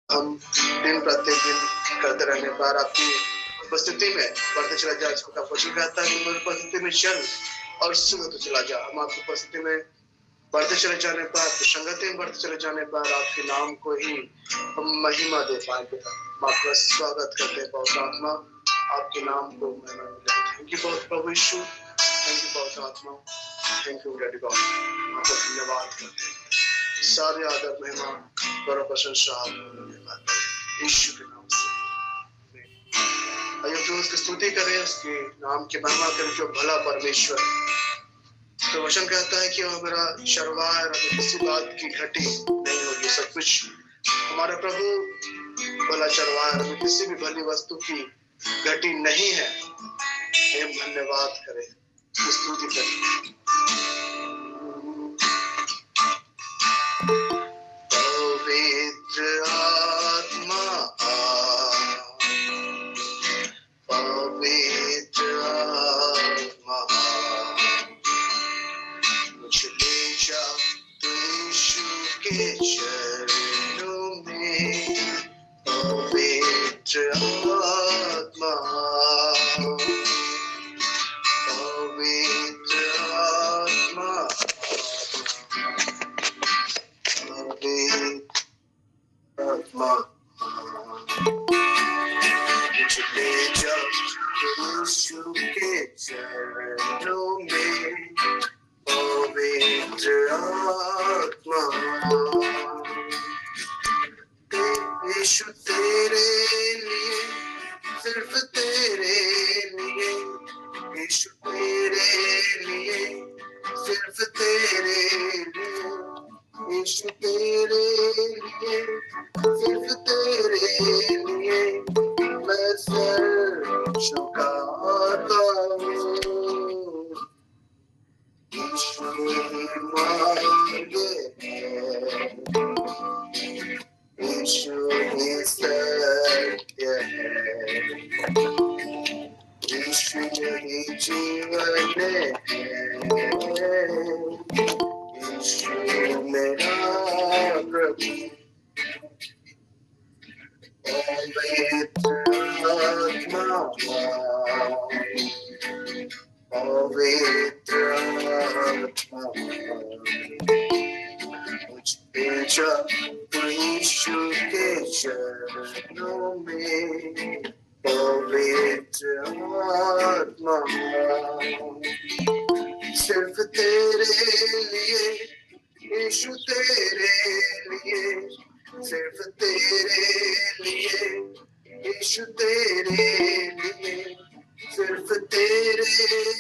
हम दिन प्रतिदिन करते रहने पर आपकी उपस्थिति में बढ़ते चला जाए। इसको वचन कहता है कि मेरी उपस्थिति में चल और सुन तो चला जा। हम आपकी उपस्थिति में बढ़ते चले जाने पर, संगति में बढ़ते चले जाने पर आपके नाम को ही हम महिमा दे पाएंगे। हम आपका स्वागत करते हैं पवित्र आत्मा, आपके नाम को महिमा मिले। थैंक यू बहुत प्रभु यीशु, थैंक यू पवित्र आत्मा, थैंक यू डैडी गॉड। आपका धन्यवाद करते हैं। सारे आदर महिमा बड़ा प्रशंसा आपको धन्यवाद यीशु के नाम से। आइए तो उसकी स्तुति करें, उसके नाम की महिमा करें जो भला परमेश्वर। तो वचन कहता है कि वो मेरा शर्वार किसी बात की घटी नहीं होगी। सब कुछ हमारा प्रभु भला चरवार, किसी भी भली वस्तु की घटी नहीं है। हम धन्यवाद करें, स्तुति करें। पवित्र आत्मा पवित्र आत्मा मुझे ले जा तू यीशु के चरणों में। पवित्र आत्मा पवित्र आत्मा पवित्र आत्मा मुझे ले जा यीशु के चरणों में। पवित्र आत्मा यीशु तेरे लिए, सिर्फ तेरे लिए, यीशु तेरे लिए, सिर्फ तेरे लिए, यीशु तेरे लिए, सिर्फ तेरे लिए मैं सर झुकाता हूँ। यीशु मांगे यीशु ही सत्य है, यीशु ही जीवन है, यीशु मेरा प्रभु। पवित्र आत्मा पवित्र आत्मा मुझे जा यीशु के चरणों में। पवित्र आत्मा सिर्फ तेरे लिए, यीशु तेरे लिए, सिर्फ तेरे लिए, यीशु तेरे लिए, सिर्फ तेरे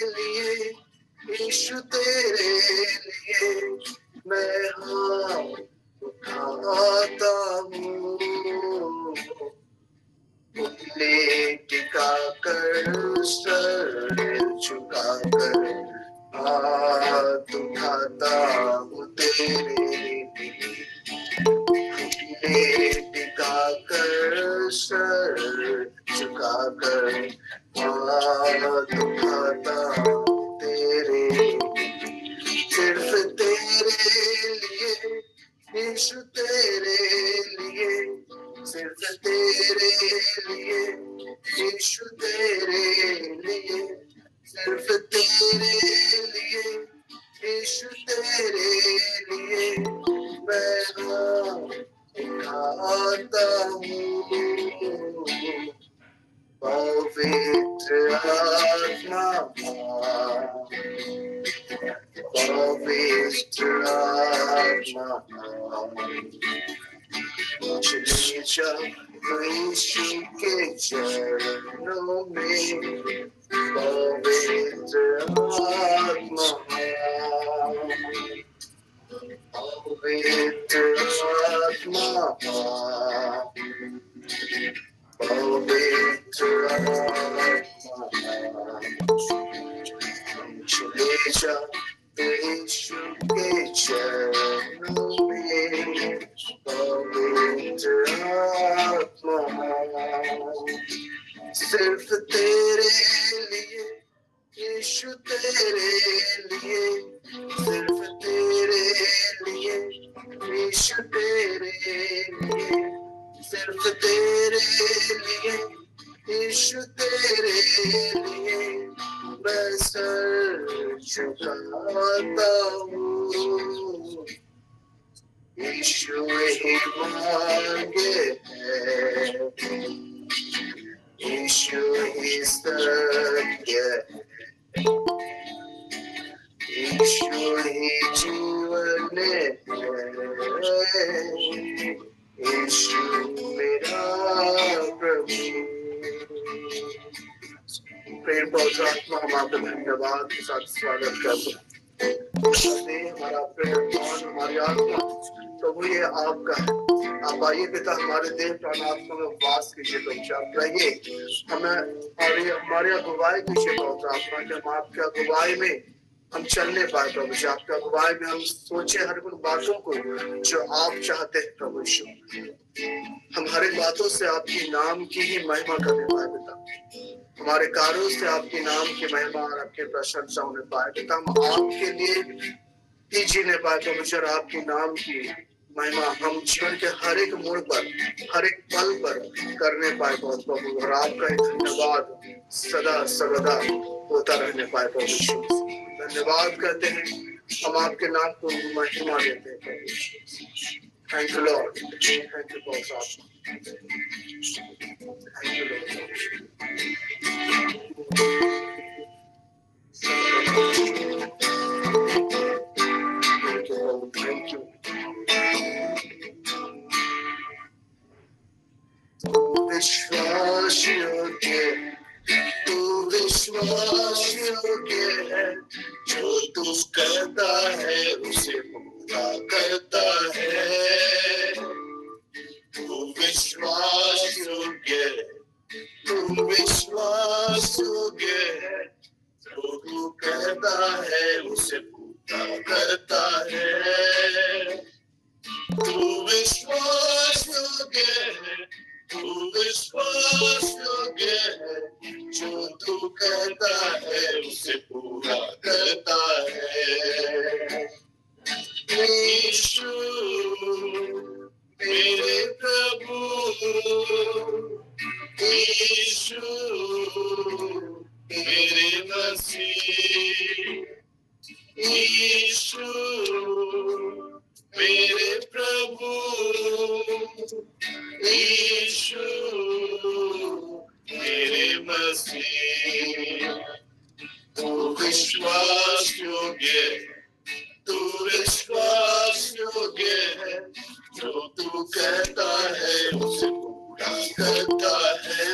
लिए, यीशु तेरे लिए मैं हाथ उठाता हूँ। उंगली टिकाकर सर झुकाकर हाथ उठाता हूँ तेरे लिए। उंगली टिकाकर सर झुकाकर हाथ उठाता हूँ तेरे लिए। सिर्फ तेरे लिए, यीशु तेरे लिए, सिर्फ तेरे लिए, यीशु तेरे लिए, सिर्फ तेरे लिए, यीशु तेरे लिए मैं उठाता हूँ। पवित्र आत्मा पवित्र आत्मा मुझे ले जा यीशु के चरणों में। पवित्र आत्मा पवित्र आत्मा पवित्र आत्मा मुझे ले जा यीशु के चरणों में। पवित्र आत्मा सिर्फ तेरे लिए, यीशु तेरे लिए, सिर्फ तेरे लिए, यीशु तेरे लिए, सिर्फ तेरे लिए, यीशु तेरे लिए मैं सर झुकाता हूँ। यीशु ही मांगे है, यीशु ही सत्य है, यीशु ही जीवन है, यीशु मेरा प्रभु। प्रेम पवित्र आत्मा, हम आपका धन्यवाद के साथ स्वागत करते हैं। हमारा प्रेम और हमारी आत्मा प्रभु ये आपका है। आप आइए पिता, हमारे देह प्राण आत्मा में वास कीजिए प्रभु। आप रहिए हमें और ये हमारे अगुवाई कीजिए पवित्र आत्मा, कि हम आपके अगुवाई में हम चलने पाए प्रभु। आपके अगुवाई में हम सोचे हर उन बातों को जो आप चाहते हैं प्रभु। हम हर एक बातों से आपकी नाम की ही महिमा करने पाए पिता। हमारे कार्यों से आपके नाम की महिमा और आपकी प्रशंसा होने पाए पिता। हम आपके लिए ही जीने पाए परमेश्वर, आपके नाम की महिमा हम जीवन के हर एक मोड़ पर, हर एक पल पर करने पाए बहुत प्रभु। और आपका धन्यवाद सदा सर्वदा होता रहने पाए प्रभु। धन्यवाद करते हैं, हम आपके नाम को महिमा देते हैं प्रभु। Thank you Lord, thank you बहुत साहब, thank you Lord. Thank you. तू विश्वास योग्य, तू विश्वास योग्य है, जो तू करता है उसे पूरा करता है। तू विश्वास योग्य, तू विश्वास योग्य है, जो तू कहता है उसे पूरा करता है। तू विश्वास योग्य है, तू विश्वास योग्य है, जो तू कहता है उसे पूरा करता है। यीशु मेरे प्रभु, यीशु मेरे मसीह, यीशु मेरे प्रभु, यीशु मेरे मसीह। तू विश्वास योग्य, तू विश्वास योग्य है, जो तू कहता है उसे पूरा करता है।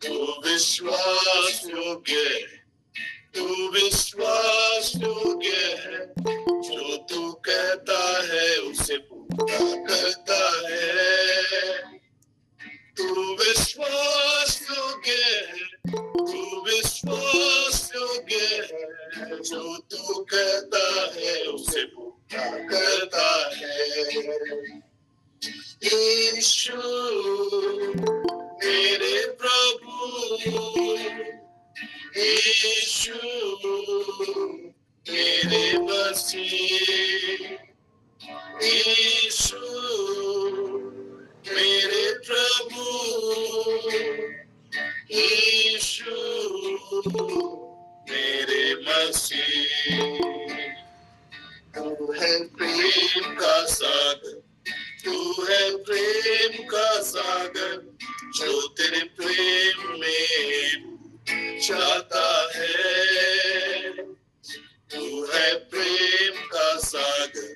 तू विश्वास योग्य, तू विश्वास योग्य है, जो तू कहता है उसे पूरा करता है। तू विश्वास योग्य है, तू विश्वास योग्य है, जो तू कहता है उसे पूरा करता है। यीशु मेरे प्रभु, यीशु मेरे मसीह, यीशु मेरे प्रभु, यीशु मेरे मसीह। तू है प्रेम का सागर, तू है प्रेम का सागर, जो तेरे प्रेम में जाता है। तू है प्रेम का सागर,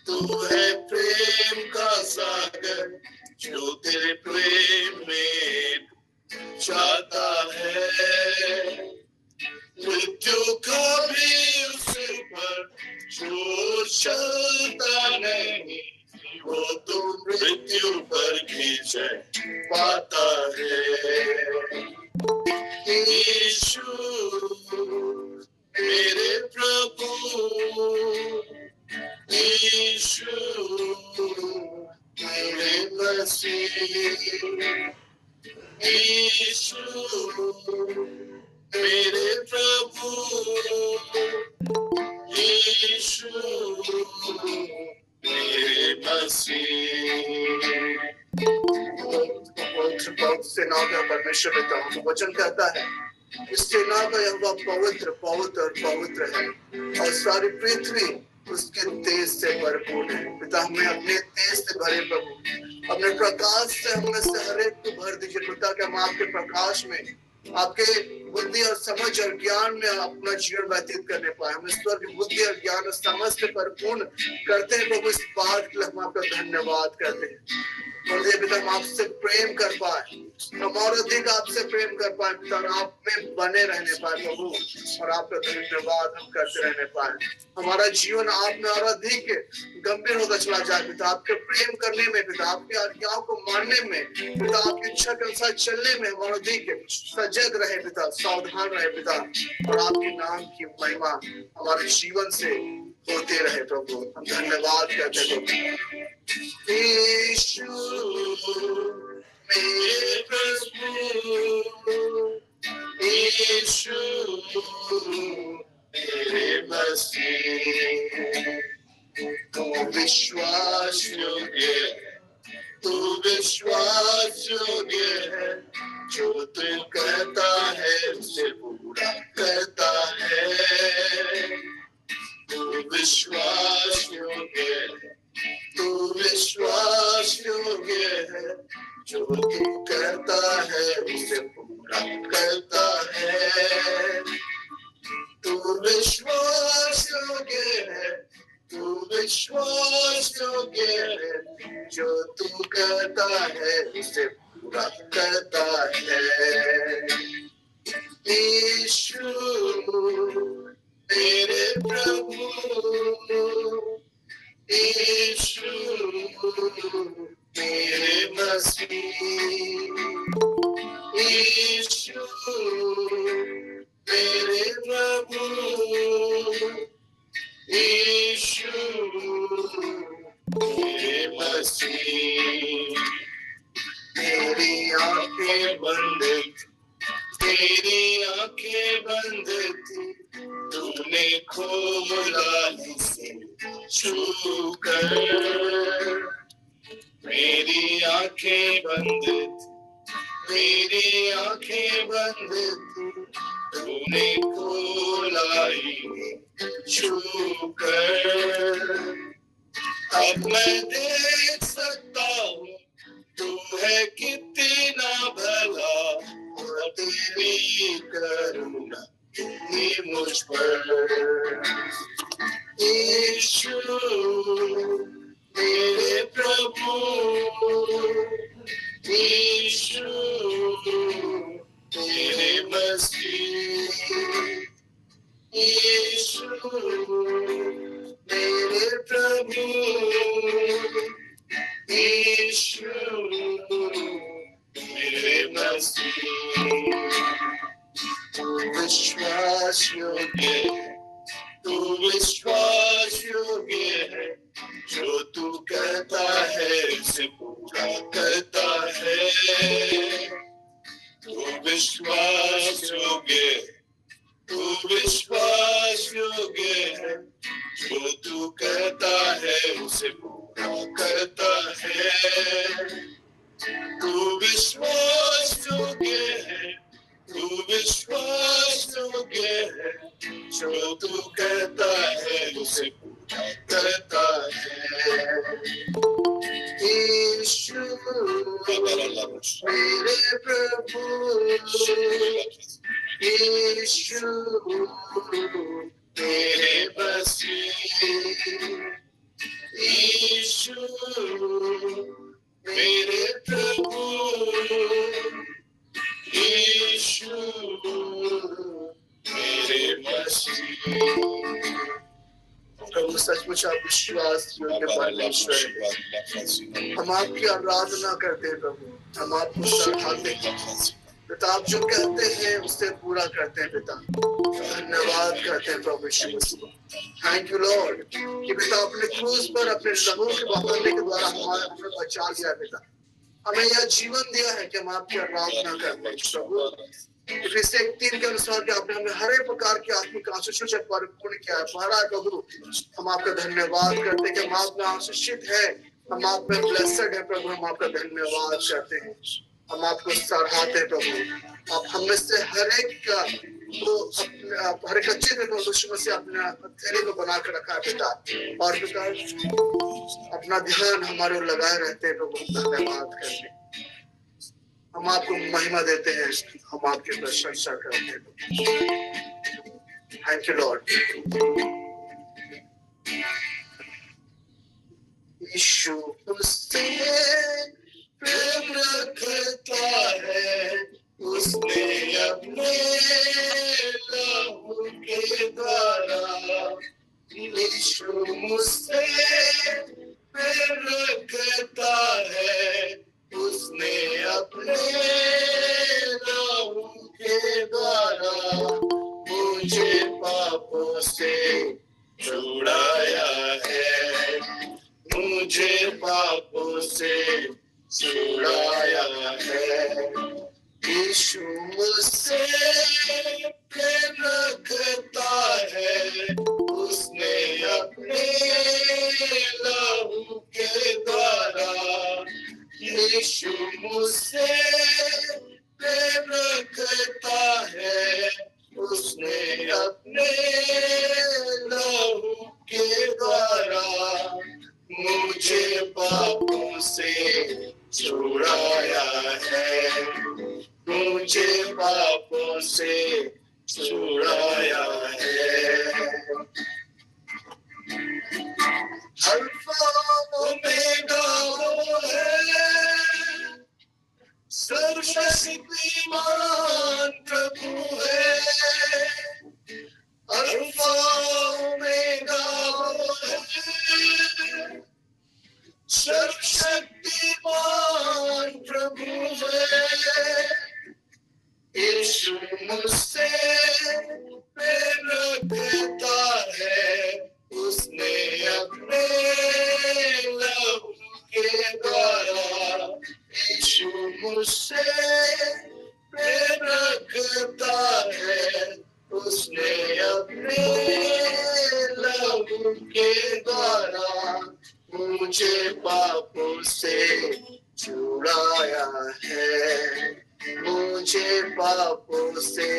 तू है प्रेम का सागर, जो तेरे प्रेम में जाता है। मृत्यु का भी उस पर जो चलता नहीं, वो तो मृत्यु पर भी जय पाता है। यीशु मेरे प्रभु, यीशु मेरे मसीह, यीशु मेरे प्रभु, यीशु मेरे मसीह। सेनाओं का परमेश्वर पिता, वचन कहता है इस सेना का यहोवा पवित्र पवित्र और पवित्र है और सारी पृथ्वी उसके तेज से भरपूर है। पिता हमें अपने तेज से भरे प्रभु, अपने प्रकाश से हमें से हर एक को भर दीजिए पिता, कि हम आपके प्रकाश में, आपके बुद्धि और समझ और ज्ञान में अपना जीवन व्यतीत करने पाए। हम ईश्वर की बुद्धि और ज्ञान और समझ से परिपूर्ण करते हैं प्रभु। इस बात के लिए हम आपका धन्यवाद करते हैं और ये पिता हम आपसे प्रेम कर पाए, हम और अधिक आपसे प्रेम कर पाए पिता, आप में बने रहने पाए प्रभु, और आपका धन्यवाद हम करते रहने पाए। हमारा जीवन आप में और अधिक गंभीर होता चला जाए पिता, आपके प्रेम करने में पिता, आपकी आज्ञाओं को मानने में पिता, आपकी इच्छा के अनुसार चलने में हमारा अधिक सजग रहे पिता, सावधान रहे पिता, और आपके नाम की महिमा हमारे जीवन से होते रहे प्रभु। हम धन्यवाद करते प्रभु। यीशु मेरे प्रभु, यीशु मेरे मसीह, तू विश्वास योग्य है, तू विश्वास योग्य है, जो तू कहता है उसे पूरा करता है। तू विश्वास योग्य है, तू विश्वास योग्य है, जो तू करता है उसे पूरा करता है। तू विश्वास योग्य है, तू विश्वास योग्य है, जो तू करता है उसे पूरा करता है। यीशु मेरे प्रभु, यीशु मेरे मसीह, यीशु मेरे प्रभु, यीशु मेरे मसीह। तेरी आंखें बंद, तेरी आंखें बंद थी, तूने खोला इसे छू कर। मेरी आंखें बंद थी, मेरी आंखें बंद थी, तूने खोला इन्हें छू कर। अब मैं देख सकता हूँ तू है कितना भला, और तेरी करुणा कितनी मुझ पर। यीशु मेरे प्रभु, यीशु मेरे मसीह, यीशु मेरे प्रभु, यीशु मेरे मसीह। तू विश्वास योग्य है, तू विश्वास योग्य है, जो तू कहता है उसे पूरा करता है। तू विश्वास योग्य है, तू विश्वास योग्य है, जो तू कहता है उसे पूरा करता है। तू विश्वास योग्य है, तू विश्वास योग्य है, जो तू कहता है उसे पूरा करता है। यीशु मेरे प्रभु, यीशु मेरे मसीह, यीशु मेरे प्रभु, यीशु मेरे मसीह। प्रभु सचमुच आप विश्वास योग्य परमेश्वर हैं। हम आपकी आराधना करते हैं प्रभु, हम आपको सराहते हैं पिता, आप जो कहते हैं उससे पूरा करते हैं पिता। धन्यवाद करते हैं प्रभु यीशु मसीह। थैंक यू लॉर्ड कि पिता अपने क्रूस पर अपने लहू के बहाने के द्वारा हमें बचा लिया पिता, हमें यह जीवन दिया है कि हम आपकी आराधना करते हैं प्रभु। इफिसियों 1:3 के अनुसार कि आपने हमें हर एक प्रकार की आत्मिक आशीषों से परिपूर्ण किया है। महाराज प्रभु हम आपका धन्यवाद करते हैं कि हम आप में आशीषित है, हम आप में ब्लेसेड है प्रभु, हम आपका धन्यवाद करते हैं। हम आपको सराहते हैं प्रभु। आप हमें से हर एक का को अपने हर एक अच्छे में प्रभु से अपना हथेली को बना कर रखा है पिता। और पिता अपना ध्यान हमारे ओर लगाए रहते हैं प्रभु। धन्यवाद करते हम आपको महिमा देते हैं, हम आपकी प्रशंसा करते हैं। Thank you Lord. यीशु मुझसे प्रेम रखता है, उसने अपने लहू के द्वारा। यीशु मुझसे प्रेम रखता है, उसने अपने लहू के द्वारा मुझे पापों से छुड़ाया है, मुझे पापों से छुड़ाया है। यीशु मुझसे प्रेम रखता है, उसने अपने लहू के द्वारा। यीशु मुझसे प्रेम रखता है, उसने अपने लहू के द्वारा मुझे पापों से छुड़ाया है, मुझे पापों से छुड़ाया है। अल्फा ओमेगा वो है, सर्वशक्तिमान प्रभु है। अल्फा ओमेगा वो है, सर्वशक्तिमान प्रभु है। यीशु मुझसे प्रेम रखता है, उसने अपने लहू के द्वारा। यीशु मुझसे प्रेम रखता है, उसने अपने लहू के द्वारा मुझे पापों से छुड़ाया है, मुझे पापों से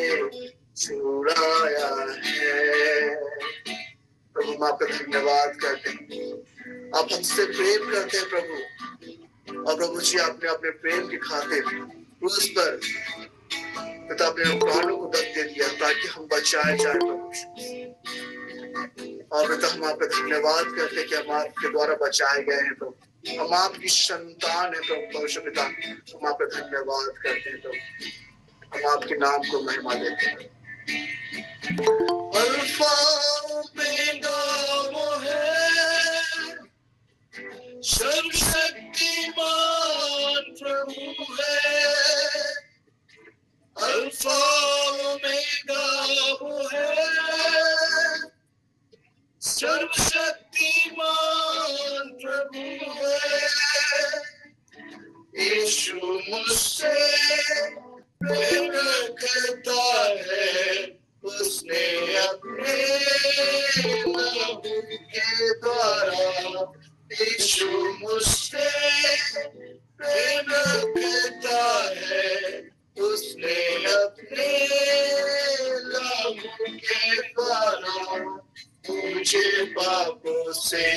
छुड़ाया है। प्रभु हम आपका धन्यवाद करते हैं, आप हमसे प्रेम करते हैं प्रभु। और प्रभु जी आपने अपने प्रेम की खातिर क्रूस पर पिता अपने प्राणों को दे दिया ताकि हम बचाए जाए प्रभु। और पिता हम आपका धन्यवाद करते हैं कि हम आपके द्वारा बचाए गए हैं प्रभु, हम आपकी संतान है प्रभु। पवित्र पिता हम आपका धन्यवाद करते हैं प्रभु, हम आपके नाम को महिमा देते हैं। अल्फा ओमेगा वो है, सर्वशक्तिमान प्रभु है। अल्फा ओमेगा वो है, सर्वशक्तिमान प्रभु है। यीशु मुझसे प्रेम रखता है, उसने अपने लहू के द्वारा। यीशु मुझसे प्रेम रखता है, उसने अपने लहू के द्वारा मुझे पापों से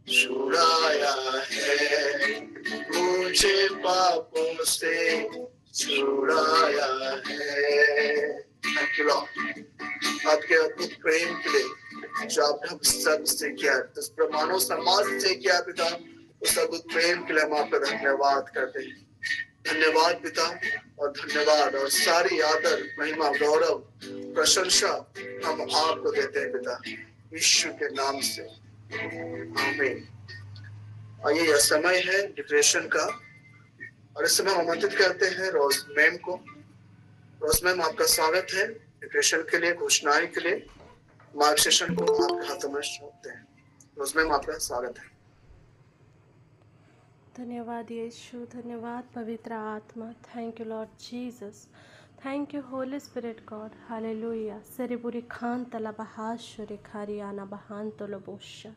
छुड़ाया है, मुझे पापों से छुड़ाया है। थैंक यू लॉर्ड आपके अद्भुत प्रेम के लिए जो आपने हम सबसे किया, उस प्रमाणों समाज से किया पिता, उस अद्भुत प्रेम के लिए हम आपका धन्यवाद करते हैं। धन्यवाद पिता, और धन्यवाद और सारी आदर महिमा गौरव प्रशंसा हम आपको देते हैं पिता, यीशु के नाम से आमीन। आइए यह समय है डिप्रेशन का, और इस समय हम आमंत्रित करते हैं रोज मैम को। रोज मैम आपका स्वागत है डिप्रेशन के लिए, घोषणाएं के लिए मार्गदर्शन को आपके हाथों में सौंपते हैं। रोज मैम आपका स्वागत है। धन्यवाद यीशु, धन्यवाद पवित्र आत्मा। Thank you Lord Jesus, thank you Holi spirit God, hallelujah. सेरेबुरी खान तला बहाशुरे खारियाना बहान तोलो बोशा।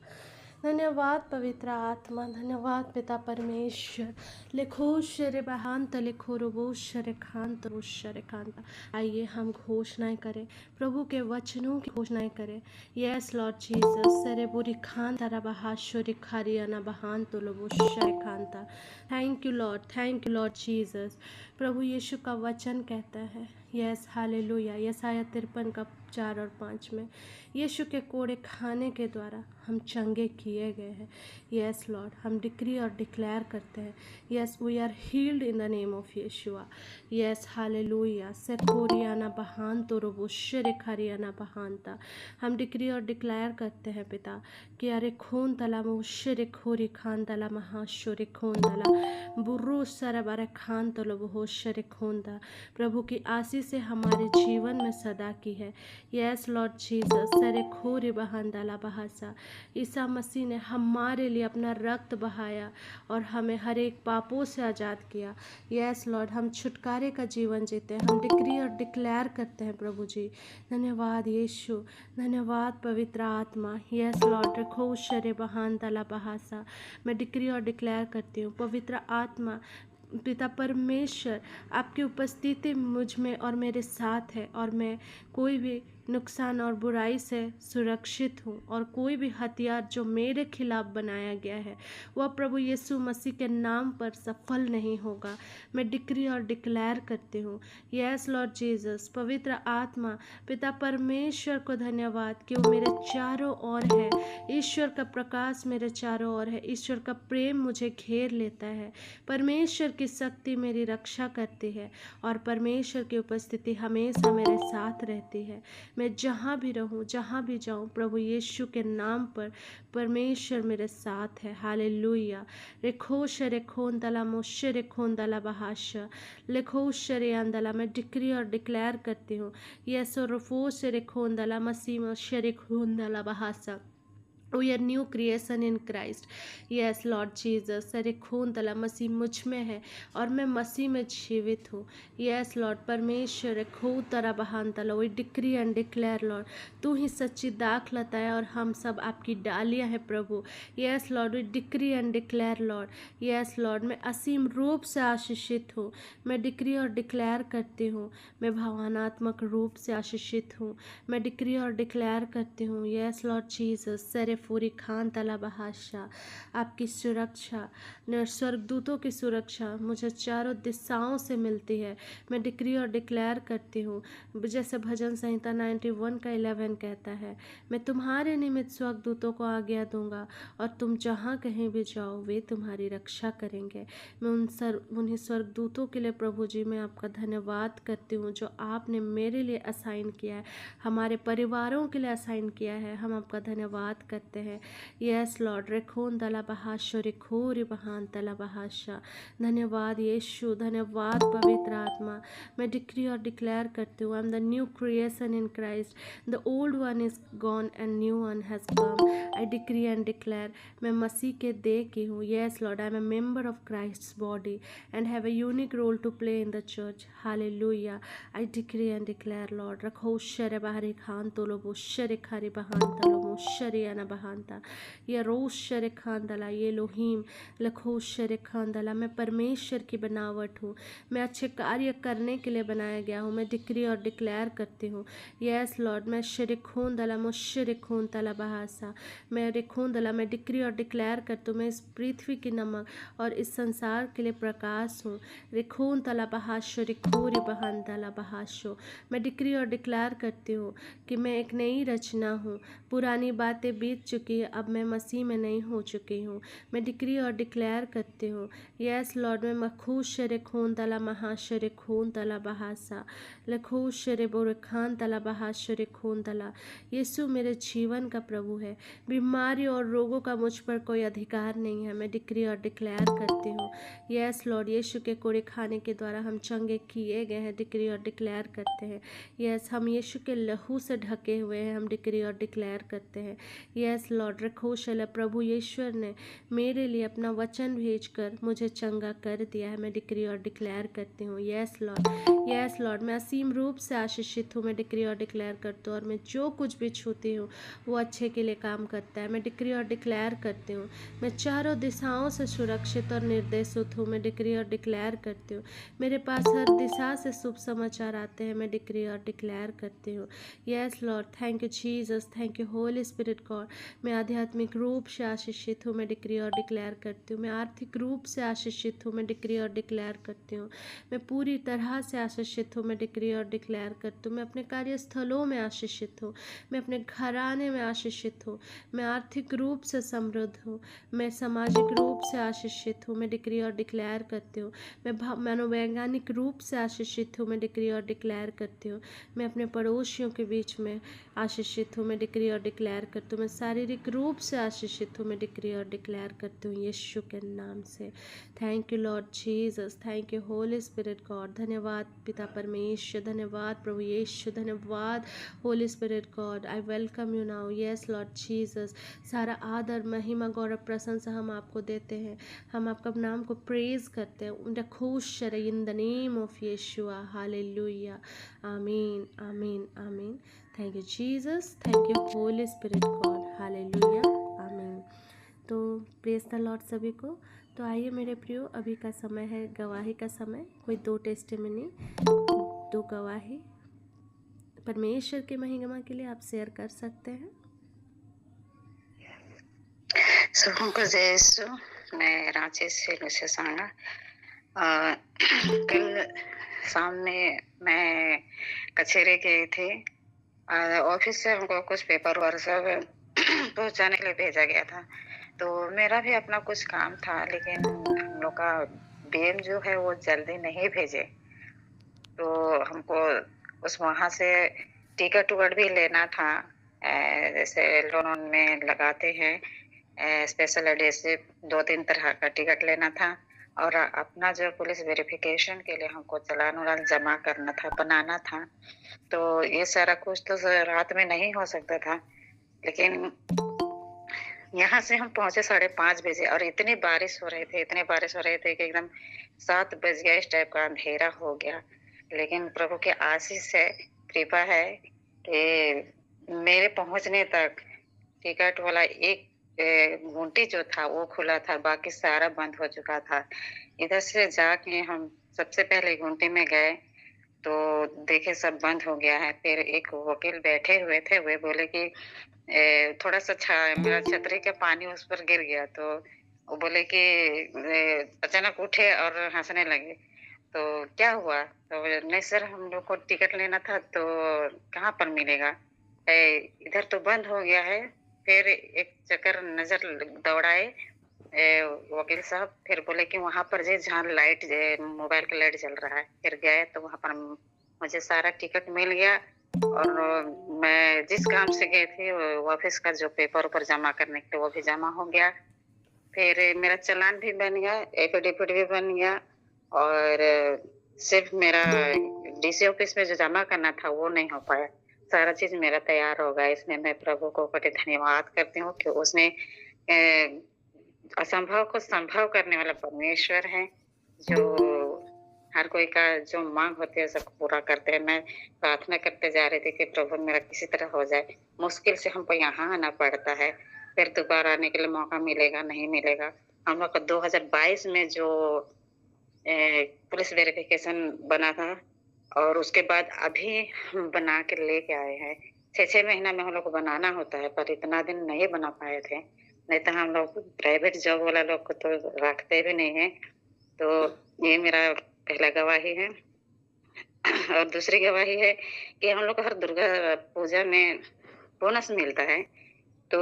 धन्यवाद पवित्र आत्मा, धन्यवाद पिता परमेश्वर। लिखो शर बहांत लिखो रुबो शर खांत शर कांता। आइए हम घोषणाएं करें, प्रभु के वचनों की घोषणाएं करें। यस लॉर्ड जीसस सरे बुरी खांता रबहा शोरी खारियाना बहांत लोबो शर खांता। Thank you Lord Jesus. प्रभु यीशु का वचन कहता है, यस हालेलुया, यसाया 53 का 4 और 5 में, यीशु के कोड़े खाने के द्वारा हम चंगे किए गए हैं। यस लॉर्ड, हम डिक्री और डिक्लेयर करते हैं, yes we are healed in the name of Yeshua. Yes hallelujah, सेकोरियाना बहान तो रोबो शरे खारियाना बहानता। हम डिक्री और डिक्लेयर करते हैं पिता कि अरे खून तला मुशरे खोरी खान तला महाशोरे खून तला बुर्रू सर बारे खान तलो बहु शरे खून दा। प्रभु की आशीष से हमारे जीवन में सदा की है। यस लॉर्ड जीसस सरे खोरी बहानदाला बहासा। ईसा मसीह ने हमारे लिए अपना रक्त बहाया और हमें हर एक पापों से आज़ाद किया। यस लॉर्ड, हम छुटकारे का जीवन जीते हैं। हम डिक्री और डिक्लेयर करते हैं प्रभु जी। धन्यवाद यीशु, धन्यवाद पवित्र आत्मा। यस लॉर्ड, रखो शरे बहानदाला बहासा। मैं डिक्री और डिक्लेयर करती हूँ पवित्र आत्मा, पिता परमेश्वर, आपकी उपस्थिति मुझ में और मेरे साथ है और मैं कोई भी नुकसान और बुराई से सुरक्षित हूँ और कोई भी हथियार जो मेरे खिलाफ बनाया गया है वह प्रभु यीशु मसीह के नाम पर सफल नहीं होगा। मैं डिक्री और डिक्लेयर करती हूँ। यस लॉर्ड जीसस, पवित्र आत्मा, पिता परमेश्वर को धन्यवाद कि वो मेरे चारों ओर है। ईश्वर का प्रकाश मेरे चारों ओर है। ईश्वर का प्रेम मुझे घेर लेता है। परमेश्वर की शक्ति मेरी रक्षा करती है और परमेश्वर की उपस्थिति हमेशा मेरे साथ रहती है। मैं जहाँ भी रहूँ, जहाँ भी जाऊँ, प्रभु यीशु के नाम पर परमेश्वर मेरे साथ है। हालेलुया। रेखोश रेखोन दला मोशे रेखोन दला बहाशा लेखोश अंदला। मैं डिक्री और डिक्लेयर करती हूँ, यस रफोश रेखोन दला मसीह मोशे रेखोन दला Bahasa. We are new creation in Christ. Yes Lord Jesus, सरे खून तला मसीह मुझ में है और मैं मसीह में जीवित हूँ। Yes Lord, परमेश्वर खून तरा बहान तला। We decree and declare Lord, तू ही सच्ची दाखलता है और हम सब आपकी डालियाँ हैं प्रभु। Yes Lord, we decree and declare Lord. Yes Lord, मैं असीम रूप से आशीषित हूँ। मैं डिक्री और डिक्लेयर करती हूँ, मैं भावनात्मक रूप से आशीषित हूँ। मैं डिक्री और डिक्लेयर करती हूँ, यस लॉर्ड जीसस, सरे पूरी खान तला बहाशा, आपकी सुरक्षा, स्वर्गदूतों की सुरक्षा मुझे चारों दिशाओं से मिलती है। मैं डिक्री और डिक्लेयर करती हूँ, जैसे भजन संहिता 91 का 11 कहता है, मैं तुम्हारे निमित्त स्वर्गदूतों को आज्ञा दूंगा और तुम जहाँ कहीं भी जाओ वे तुम्हारी रक्षा करेंगे। मैं उन्हीं स्वर्गदूतों के लिए प्रभु जी मैं आपका धन्यवाद करती हूँ जो आपने मेरे लिए असाइन किया है, हमारे परिवारों के लिए असाइन किया है। हम आपका धन्यवाद करते हैं। यस लॉर्ड, रेखोन दला बहाशो रेखोरी बहान तला बहाशा। धन्यवाद यीशु, धन्यवाद पवित्र आत्मा। मैं डिक्री और डिक्लेयर करती हूँ, I am the new creation in Christ, the old one is gone and new one has come. I decree and declare, मैं मसीह के देह की हूँ। Yes Lord, I am a member of Christ body and have a unique role to play in the church. Hallelujah. I decree and declare Lord, रखो शरे बाहरी खान तोलो बो शरे खारी बहान तलो मो शरे अना बहानता, ये रोज शरे खान दला, ये लोहीम लखो शरे खान दला। मैं परमेश्वर की बनावट हूँ, मैं अच्छे कार्य करने के लिए बनाया गया हूँ। मैं डिक्री और डिक्लेयर करती हूँ, यस लॉर्ड, मैं शरे खून दला मो शरे खून तला बहासा, मैं रेखून दला। मैं डिक्री और डिक्लेयर करती हूँ, मैं इस पृथ्वी की नमक और इस संसार के लिए प्रकाश हूँ। रेखून तला बहाशो रेखोरी बहान दला बहाशो। मैं डिक्री और डिक्लेयर करती हूँ कि मैं एक नई रचना हूँ, पुरानी बातें बीत चुकी है, अब मैं मसीह में नई हो चुकी हूँ। मैं डिक्री और डिक्लेयर करती हूँ, यस लॉर्ड, मैं मखूश शरे खून तला महाशरे खून तला बहासा लखूश शरे बोरे खान तला बहाशरे खून तला। यीशु मेरे जीवन का प्रभु है, बीमारी और रोगों का मुझ पर कोई अधिकार नहीं है। मैं डिक्री और डिक्लेयर करती हूँ, यस लॉर्ड, यीशु के कोड़े खाने के द्वारा हम चंगे किए गए हैं। डिक्री और डिक्लेयर करते हैं, यस हम यीशु के लहू से ढके हुए हैं। हम डिक्री और डिक्लेयर करते हैं, यस लॉर्ड, रखो शल प्रभु यीश्वर ने मेरे लिए अपना वचन भेजकर मुझे चंगा कर दिया है। मैं डिक्री और डिक्लेयर करती हूँ, यस लॉर्ड, यस लॉर्ड, मैं असीम रूप से आशीषित हूँ। मैं डिक्री और डिक्लेयर करती हूँ, और मैं जो कुछ भी छूती हूँ वो अच्छे के लिए काम करता है। मैं डिक्री और डिक्लेयर करती हूँ, मैं चारों दिशाओं से सुरक्षित और निर्देशित हूँ। मैं डिक्री और डिक्लेयर करती हूँ, मेरे पास हर दिशा से शुभ समाचार आते हैं। मैं डिक्री और डिक्लेयर करती हूँ। Yes Lord, thank you Jesus, thank you Holi spirit God. मैं आध्यात्मिक रूप से आशीषित हूँ। मैं डिक्री और डिक्लेयर करती हूँ। मैं आर्थिक रूप से आशीषित हूँ। मैं डिक्री और डिक्लेयर करती हूँ। मैं पूरी तरह से आशीषित हूँ। मैं डिक्री और डिक्लेयर करती हूँ। मैं अपने कार्यस्थलों में आशीषित हूँ। मैं अपने घराने में आशीषित हूँ। मैं आर्थिक रूप से समृद्ध हूँ। मैं सामाजिक रूप से आशीषित हूँ। मैं डिक्री और डिक्लेयर करती हूँ। मैं मनोवैज्ञानिक रूप से आशीषित हूँ। मैं डिक्री और डिक्लेयर करती हूँ। मैं अपने पड़ोसियों के बीच में आशीषित हूँ। मैं डिक्री और डिक्लेयर करती हूँ। मैं शारीरिक रूप से आशीषित हूँ। मैं डिक्री और डिक्लेयर करती हूँ यीशु के नाम से। Thank you Lord Jesus, thank you Holi spirit God. धन्यवाद पिता परमेश्वर, धन्यवाद प्रभु यीशु, धन्यवाद Holi spirit God. I welcome you now. Yes Lord Jesus, सारा आदर महिमा गौरव प्रशंसा हम आपको देते हैं। हम आपका नाम को प्रेज करते हैं। खुश in the name of Yeshua, hallelujah, amen amen amen. Thank you Jesus, thank you Holi spirit God, hallelujah, amen. तो प्रेज द लॉर्ड सभी को। तो आइए मेरे प्रियो, अभी का समय है गवाही का समय। कोई 2 टेस्टिमनी, 2 गवाही परमेश्वर के महिमा के लिए आप शेयर कर सकते हैं। सबको जय यीशु। मैं रांची से लुसी सांगा। कल शाम में मैं कचहरी गई थी। ऑफिस से हमको कुछ पेपर वर्क सब पहुंचाने के लिए भेजा गया था। तो मेरा भी अपना कुछ काम था, लेकिन हम लोग का बीएम जो है वो जल्दी नहीं भेजे। तो हमको उस वहाँ से टिकट उकट भी लेना था। जैसे लोन में लगाते हैं स्पेशल एडिसिव 2-3 तरह का टिकट लेना था, और अपना जो पुलिस वेरिफिकेशन के लिए हमको चालान वालान जमा करना था, बनाना था। तो ये सारा कुछ तो रात में नहीं हो सकता था, लेकिन यहाँ से हम पहुंचे 5:30 बजे, और इतनी बारिश हो रहे थे कि एकदम 7 बज गया, इस टाइप का अंधेरा हो गया। लेकिन प्रभु के आशीष है, कृपा है कि मेरे पहुंचने तक टिकट वाला एक गुंटी जो था वो खुला था, बाकी सारा बंद हो चुका था। इधर से जाके हम सबसे पहले गुंटी में गए तो देखे सब बंद हो गया है। फिर एक वकील बैठे हुए थे, वे बोले कि थोड़ा सा मेरा छतरी का पानी उस पर गिर गया, तो वो बोले कि अचानक उठे और हंसने लगे। तो क्या हुआ? तो नहीं सर, हम लोग को टिकट लेना था, तो कहाँ पर मिलेगा? इधर तो बंद हो गया है। फिर एक चक्कर नजर दौड़ाए वकील साहब, फिर बोले कि वहां पर जहाँ लाइट मोबाइल का लाइट जल रहा है। फिर गए तो वहां पर मुझे सारा टिकट मिल गया, और मैं जिस काम से गए थे ऑफिस का जो पेपर ऊपर जमा करने के लिए वो भी जमा हो गया। फिर मेरा चालान भी बन गया, एफिडेविट भी बन गया, और सिर्फ मेरा डीसी ऑफिस में जो जमा करना था वो नहीं हो पाया। सारा चीज मेरा तैयार होगा। इसमें मैं प्रभु को बड़े धन्यवाद करती हूँ कि उसने असंभव को संभव करने वाला परमेश्वर है, जो हर कोई का जो मांग होती है सबको पूरा करते हैं। मैं प्रार्थना करते जा रही थी कि प्रभु मेरा किसी तरह हो जाए। मुश्किल से हमको यहाँ आना पड़ता है, फिर दोबारा आने के लिए मौका मिलेगा नहीं मिलेगा। हम लोग का 2022 में जो पुलिस वेरिफिकेशन बना था, और उसके बाद अभी हम बना के लेके आए हैं। 6 महीना में हम लोग को बनाना होता है, पर इतना दिन नहीं बना पाए थे। नहीं तो हम लोग प्राइवेट जॉब वाला लोग को तो रखते भी नहीं है। तो ये मेरा पहला गवाही है। और दूसरी गवाही है कि हम लोग को हर दुर्गा पूजा में बोनस मिलता है। तो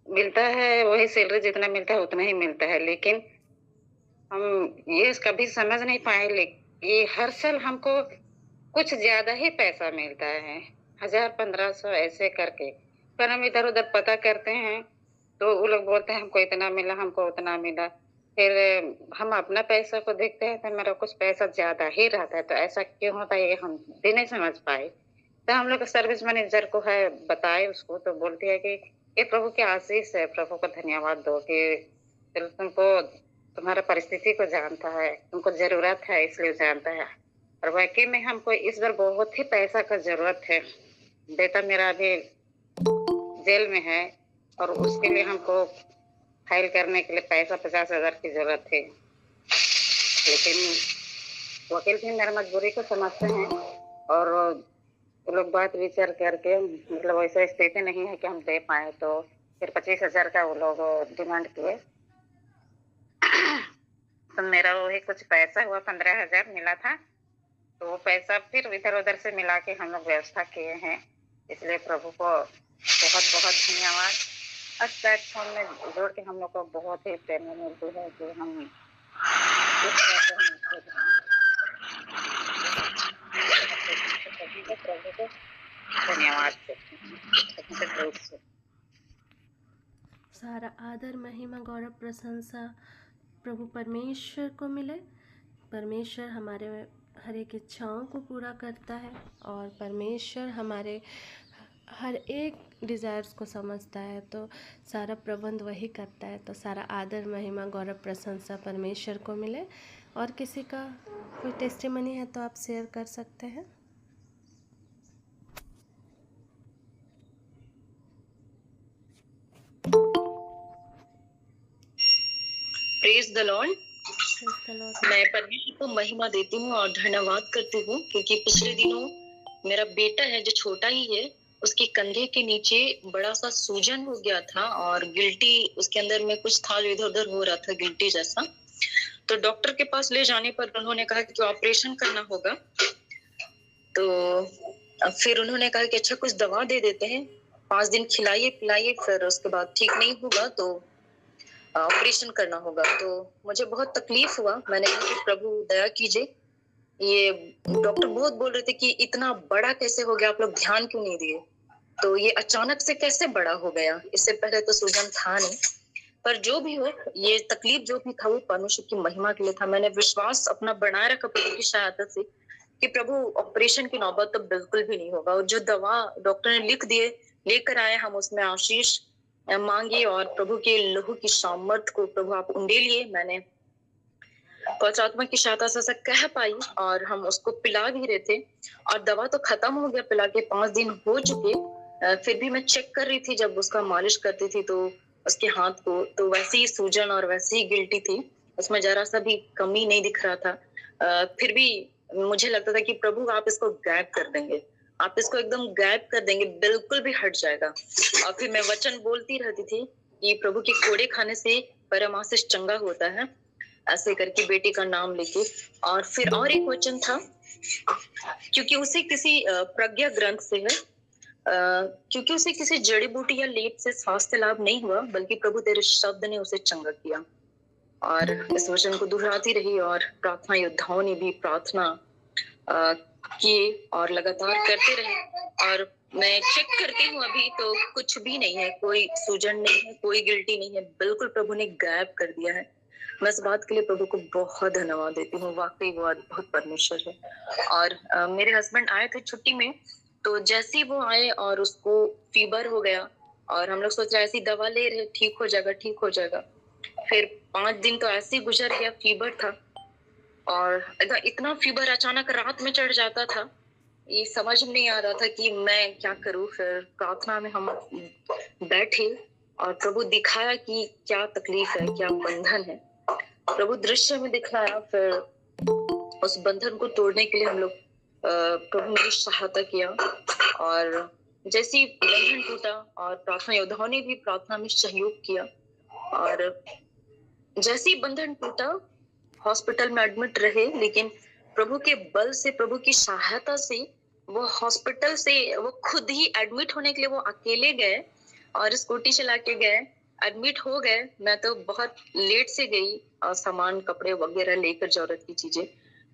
मिलता है वही सैलरी जितना मिलता है उतना ही मिलता है, लेकिन हम ये कभी समझ नहीं पाए कि हर साल हमको कुछ ज्यादा ही पैसा मिलता है, 1000-1500 ऐसे करके। पर हम इधर उधर पता करते हैं तो वो लोग बोलते हैं हमको इतना मिला, हमको उतना मिला। फिर हम अपना पैसा को देखते हैं तो मेरा कुछ पैसा ज्यादा ही रहता है। तो ऐसा क्यों होता है ये हम भी नहीं समझ पाए। तो हम लोग सर्विस मैनेजर को है बताए, उसको तो बोलती है कि ये प्रभु के आशीष है, प्रभु को धन्यवाद दो कि तुमको तुम्हारा परिस्थिति को जानता है, तुमको जरूरत है इसलिए जानता है। और वाकई में हमको इस बार बहुत ही पैसा का जरूरत है। बेटा मेरा अभी जेल में है और उसके लिए हमको फाइल करने के लिए पैसा 50,000 की जरूरत थी। लेकिन वकील भी मेरी मजबूरी को समझते हैं और वो लोग बात विचार करके मतलब वैसा स्थिति नहीं है कि हम दे पाए, तो फिर 25,000 का वो लोग डिमांड किए। तो मेरा वही कुछ पैसा हुआ 15,000 मिला था, तो वो पैसा फिर इधर उधर से मिला के हम लोग व्यवस्था किए हैं। इसलिए प्रभु को बहुत बहुत धन्यवाद। आज प्लेटफॉर्म में जोड़ के हम लोग को बहुत ही प्रेरणा मिलती है कि हम इस तरह से प्रभु को धन्यवाद देते। सारा आदर महिमा गौरव प्रशंसा प्रभु परमेश्वर को मिले। परमेश्वर हमारे हर एक इच्छाओं को पूरा करता है और परमेश्वर हमारे हर एक डिज़ायर्स को समझता है, तो सारा प्रबंध वही करता है। तो सारा आदर महिमा गौरव प्रशंसा परमेश्वर को मिले। और किसी का कोई टेस्टिमनी है तो आप शेयर कर सकते हैं। Praise the Lord. Praise the Lord। मैं परमेश्वर को महिमा देती हूँ और धन्यवाद करती हूँ क्योंकि पिछले दिनों मेरा बेटा है जो छोटा ही है, उसके कंधे के नीचे बड़ा सा सूजन हो गया था और गिल्टी उसके अंदर में कुछ था जो इधर उधर हो रहा था, गिल्टी जैसा। तो डॉक्टर के पास ले जाने पर उन्होंने कहा कि ऑपरेशन करना होगा। तो फिर उन्होंने कहा कि अच्छा कुछ दवा दे देते हैं, 5 दिन खिलाइए पिलाइए, फिर उसके बाद ठीक नहीं होगा तो ऑपरेशन करना होगा। तो मुझे बहुत तकलीफ हुआ। मैंने कहा कि प्रभु दया कीजिए, ये डॉक्टर बहुत बोल रहे थे कि इतना बड़ा कैसे हो गया, आप लोग ध्यान क्यों नहीं दिए, तो ये अचानक से कैसे बड़ा हो गया, इससे पहले तो सूजन था नहीं। पर जो भी हो, ये तकलीफ जो भी था वो परमेश्वर की महिमा के लिए था। मैंने विश्वास अपना बनाए रखा प्रभु की सहायता से कि प्रभु ऑपरेशन की नौबत तो बिल्कुल भी नहीं होगा। और जो दवा डॉक्टर ने लिख दिए लेकर आए, हम उसमें आशीष मांगी और प्रभु के लहू की सामर्थ को प्रभु आप उंडेलिए। मैंने पवित्र आत्मा की सहायता से कह पाई और हम उसको पिला भी रहे थे और दवा तो खत्म हो गया, पिला के 5 दिन हो चुके। फिर भी मैं चेक कर रही थी जब उसका मालिश करती थी तो उसके हाथ को, तो वैसी ही सूजन और वैसी ही गिल्टी थी, उसमें जरा सा भी कमी नहीं दिख रहा था। फिर भी मुझे लगता था कि प्रभु आप इसको गायब कर देंगे, आप इसको एकदम गायब कर देंगे, बिल्कुल भी हट जाएगा। और फिर मैं वचन बोलती रहती थी कि प्रभु के कोड़े खाने से परम आशीष चंगा होता है, ऐसे करके बेटी का नाम लेके। और फिर और एक वचन था, क्योंकि उसे किसी प्रज्ञा ग्रंथ से है, क्योंकि उसे किसी जड़ी बूटी या लेप से स्वास्थ्य लाभ नहीं हुआ, बल्कि प्रभु तेरे शब्द ने उसे चंगा किया। और इस वचन को दोहराती रही और प्रार्थना योद्धाओं ने भी प्रार्थना किए और लगातार करते रहे। और मैं चेक करती हूँ अभी तो कुछ भी नहीं है, कोई सूजन नहीं है, कोई गिल्टी नहीं है, बिल्कुल प्रभु ने गायब कर दिया है। मैं इस बात के लिए प्रभु को बहुत धन्यवाद देती हूँ, वाकई वो अद्भुत परमेश्वर है। और मेरे हस्बैंड आए थे छुट्टी में, तो जैसे ही वो आए और उसको फीवर हो गया और हम लोग सोच रहे ऐसी दवा ले रहे ठीक हो जाएगा ठीक हो जाएगा। फिर 5 दिन तो ऐसे ही गुजर गया, फीवर था और इतना फीवर अचानक रात में चढ़ जाता था, ये समझ में नहीं आ रहा था कि मैं क्या करूं। फिर प्रार्थना में हम बैठे और प्रभु दिखाया कि क्या तकलीफ है, क्या बंधन है, प्रभु दृश्य में दिखाया। फिर उस बंधन को तोड़ने के लिए हम लोग प्रभु मेरी सहायता किया और जैसे ही बंधन टूटा और प्रार्थना योद्धाओं ने भी प्रार्थना में सहयोग किया और जैसे ही बंधन टूटा हॉस्पिटल में एडमिट रहे, लेकिन प्रभु के बल से, प्रभु की सहायता से वो हॉस्पिटल से वो खुद ही एडमिट होने के लिए वो अकेले गए और स्कूटी चला के गए, एडमिट हो गए। मैं तो बहुत लेट से गई और सामान कपड़े वगैरह लेकर जरूरत की चीजें।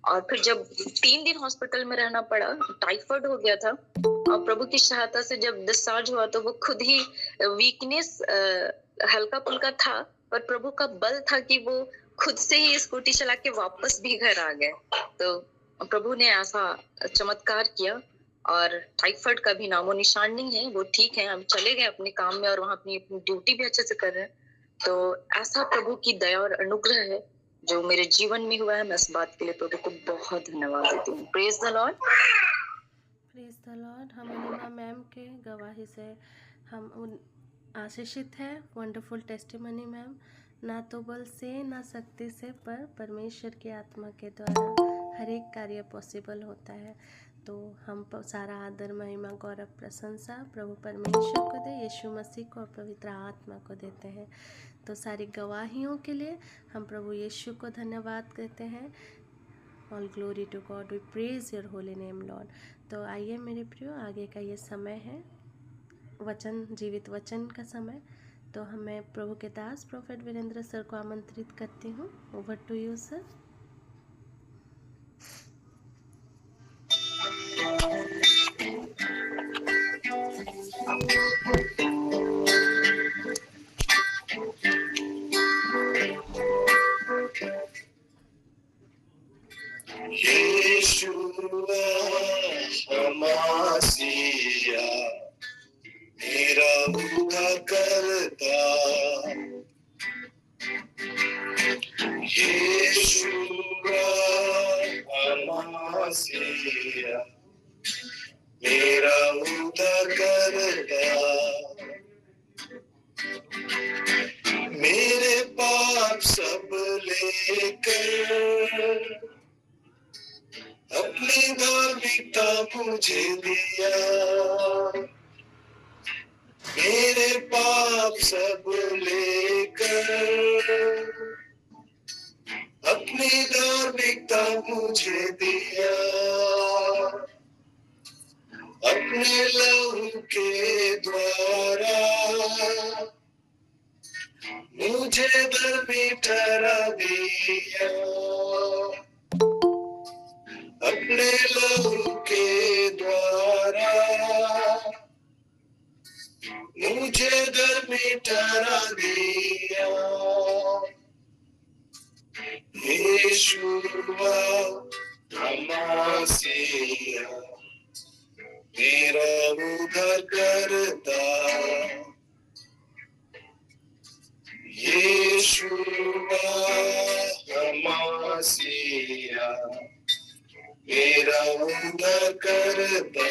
और फिर जब 3 दिन हॉस्पिटल में रहना पड़ा, टाइफाइड हो गया था और प्रभु की सहायता से जब डिस्चार्ज हुआ तो वो खुद ही वीकनेस हल्का फुल्का था, पर प्रभु का बल था कि वो खुद से ही स्कूटी चला के वापस भी घर आ गए। तो प्रभु ने ऐसा चमत्कार किया और टाइफाइड का भी नामो निशान नहीं है, वो ठीक है, हम चले गए अपने काम में और वहां अपनी ड्यूटी भी अच्छे से कर रहे हैं। तो ऐसा प्रभु की दया और अनुग्रह है जो मेरे जीवन में हुआ है, मैं इस बात के लिए प्रभु को बहुत धन्यवाद देती हूँ। Praise the Lord. Praise the Lord. हम अनिमा मैम के गवाही से हम आशीषित है। Wonderful testimony ma'am. ना तो बल से ना शक्ति से, पर परमेश्वर की आत्मा के द्वारा हर एक कार्य पॉसिबल होता है। तो हम सारा आदर, महिमा, गौरव, प्रशंसा प्रभु परमेश्वर को दे, यीशु मसीह को और पवित्र आत्मा को देते हैं। तो सारी गवाहियों के लिए हम प्रभु यीशु को धन्यवाद देते हैं। All glory to God, we praise your holy name Lord. तो आइए मेरे प्रियो, आगे का ये समय है वचन, जीवित वचन का समय। तो मैं प्रभु के दास प्रोफेट वीरेंद्र सर को आमंत्रित करती हूँ। Over to you sir. मसीहा मेरा उद्धार करता, यीशुआ मसीहा मेरा उद्धार करता, मेरे पाप सब लेकर अपनी धार्मिकता मुझे दिया, मेरे पाप सब लेकर अपनी धार्मिकता मुझे दिया, अपने लहू के द्वारा मुझे धर्मी ठहरा दिया, अपने लहू के द्वारा मुझे धर्मी ठहरा दिया, यीशुआ मसीहा मेरा उद्धार करता, यीशुआ मसीहा मेरा उद्धार करता,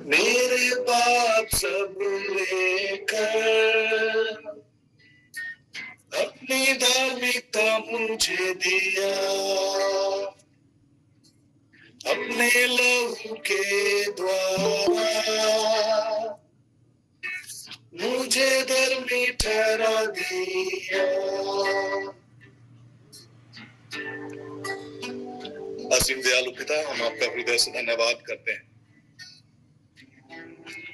मेरे पाप सब लेकर अपनी धार्मिकता मुझे दिया, अपने लहू के द्वारा मुझे धर्मी ठहरा दिया। असीम दयालु पिता, हम आपका हृदय से धन्यवाद करते हैं।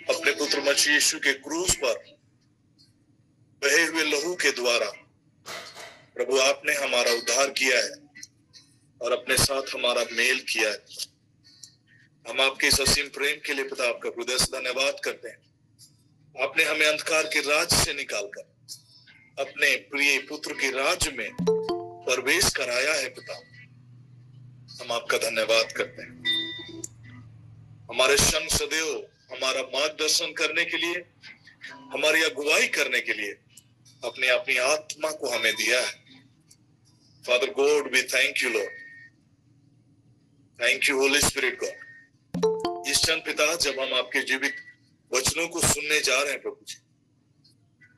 अपने पुत्र मसीह यीशु के क्रूस पर बहे हुए लहू के द्वारा प्रभु आपने हमारा उद्धार किया है और अपने साथ हमारा मेल किया है। हम आपके इस असीम प्रेम के लिए पिता आपका हृदय से धन्यवाद करते हैं। आपने हमें अंधकार के राज से निकालकर अपने प्रिय पुत्र के राज्य में प्रवेश कराया है पिता। हम आपका धन्यवाद करते हैं। हमारे संग सदैव हमारा मार्गदर्शन करने के लिए, हमारी अगुवाई करने के लिए अपनी आत्मा को हमें दिया है। Father God, we thank you Lord, thank you Holi spirit God. इस क्षण पिता जब हम आपके जीवित वचनों को सुनने जा रहे हैं प्रभु जी,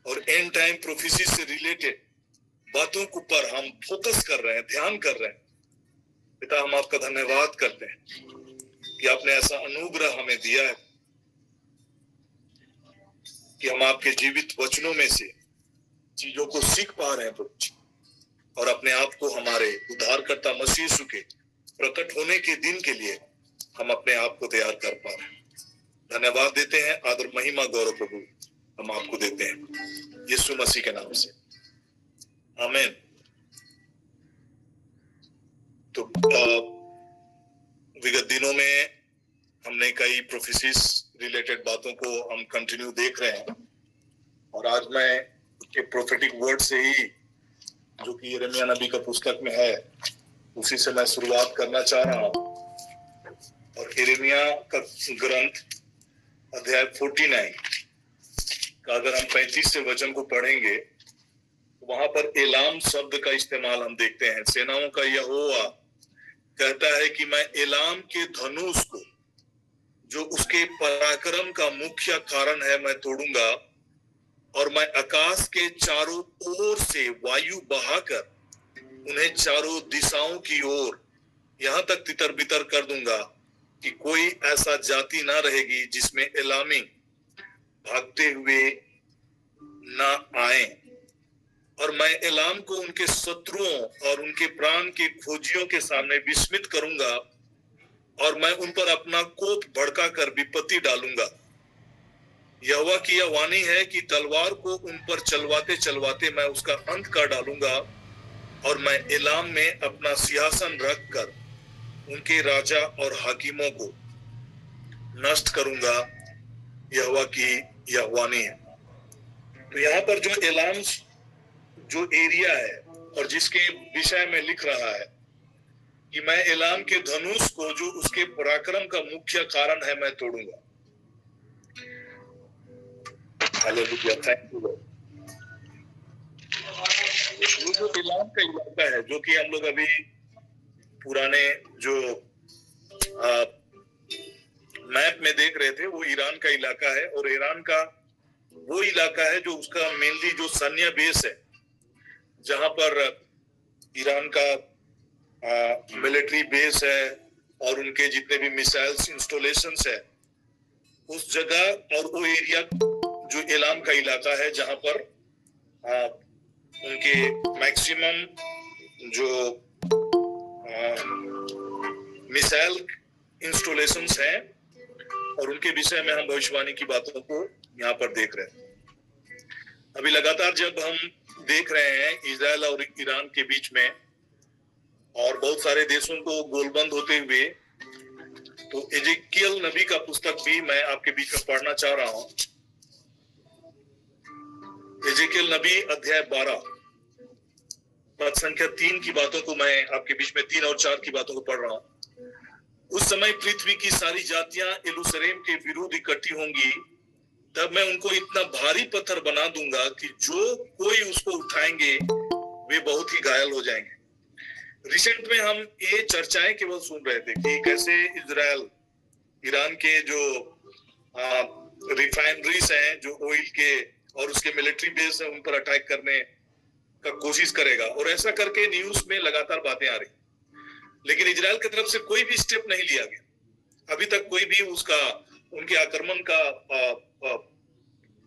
और एंड टाइम प्रोफेसी से रिलेटेड बातों के ऊपर हम फोकस कर रहे हैं, ध्यान कर रहे हैं पिता, हम आपका धन्यवाद करते हैं कि आपने ऐसा अनुग्रह हमें दिया है कि हम आपके जीवित वचनों में से चीजों को सीख पा रहे हैं प्रभु जी, और अपने आप को हमारे उद्धारकर्ता मसीह यीशु के प्रकट होने के दिन के लिए हम अपने आप को तैयार कर पा रहे हैं। धन्यवाद देते हैं, आदर महिमा गौरव प्रभु हम आपको देते हैं यीशु मसीह के नाम से, आमीन। तो विगत दिनों में हमने कई प्रोफेसीज रिलेटेड बातों को हम कंटिन्यू देख रहे हैं, और आज मैं एक प्रोफेटिक वर्ड से ही, जो कि यिर्मयाह नबी का पुस्तक में है, उसी से मैं शुरुआत करना चाह रहा हूं। और यिर्मयाह का ग्रंथ अध्याय 49 का अगर हम 35 से वचन को पढ़ेंगे तो वहां पर एलाम शब्द का इस्तेमाल हम देखते हैं। सेनाओं का यहोवा कहता है कि मैं एलाम के धनुष को, जो उसके पराक्रम का मुख्य कारण है, मैं तोड़ूंगा और मैं आकाश के चारों ओर से वायु बहाकर उन्हें चारों दिशाओं की ओर यहां तक तितर बितर कर दूंगा कि कोई ऐसा जाति ना रहेगी जिसमें एलामी भागते हुए ना आए। और मैं एलाम को उनके शत्रुओं और उनके प्राण के खोजियों के सामने विस्मित करूंगा और मैं उन पर अपना कोप भड़का कर विपत्ति डालूंगा। यहोवा की यह वाणी है कि तलवार को उन पर चलवाते चलवाते मैं उसका अंत कर डालूंगा और मैं एलाम में अपना सिंहासन रखकर उनके राजा और हाकिमों को नष्ट करूंगा। यहोवा की यह वाणी है। तो यहाँ पर जो एलाम जो एरिया है और जिसके विषय में लिख रहा है कि मैं एलाम के धनुष को, जो उसके पराक्रम का मुख्य कारण है, मैं तोड़ूंगा। Hallelujah, thank you Lord. वो जो एलाम का इलाका है, जो कि हम लोग अभी पुराने जो मैप में देख रहे थे, वो ईरान का इलाका है। और ईरान का वो इलाका है जो उसका मेनली जो सैन्य बेस है, जहां पर ईरान का मिलिट्री बेस है और उनके जितने भी मिसाइल्स इंस्टॉलेशंस है, उस जगह और वो एरिया जो एलाम का इलाका है, जहां पर उनके मैक्सिमम जो मिसाइल इंस्टॉलेशंस हैं, और उनके विषय में हम भविष्यवाणी की बातों को यहाँ पर देख रहे हैं। अभी लगातार जब हम देख रहे हैं इजराइल और ईरान के बीच में और बहुत सारे देशों को गोलबंद होते हुए, तो एजेकियल नबी का पुस्तक भी मैं आपके बीच में पढ़ना चाह रहा हूं। एजेकियल नबी अध्याय 12 पद संख्या 3 की बातों को मैं आपके बीच में 3 और 4 की बातों को पढ़ रहा हूं। उस समय पृथ्वी की सारी जातियां यरूशलेम के विरुद्ध इकट्ठी होंगी, तब मैं उनको इतना भारी पत्थर बना दूंगा कि जो कोई उसको उठाएंगे वे बहुत ही घायल हो जाएंगे। रिसेंट में हम ये चर्चाएं केवल सुन रहे थे कि कैसे इजराइल ईरान के जो रिफाइनरीज हैं, जो ऑयल के और उसके मिलिट्री बेस है, उन पर अटैक करने का कोशिश करेगा। और ऐसा करके न्यूज में लगातार बातें आ रही, लेकिन इजराइल की तरफ से कोई भी स्टेप नहीं लिया गया। अभी तक कोई भी उसका उनके आक्रमण का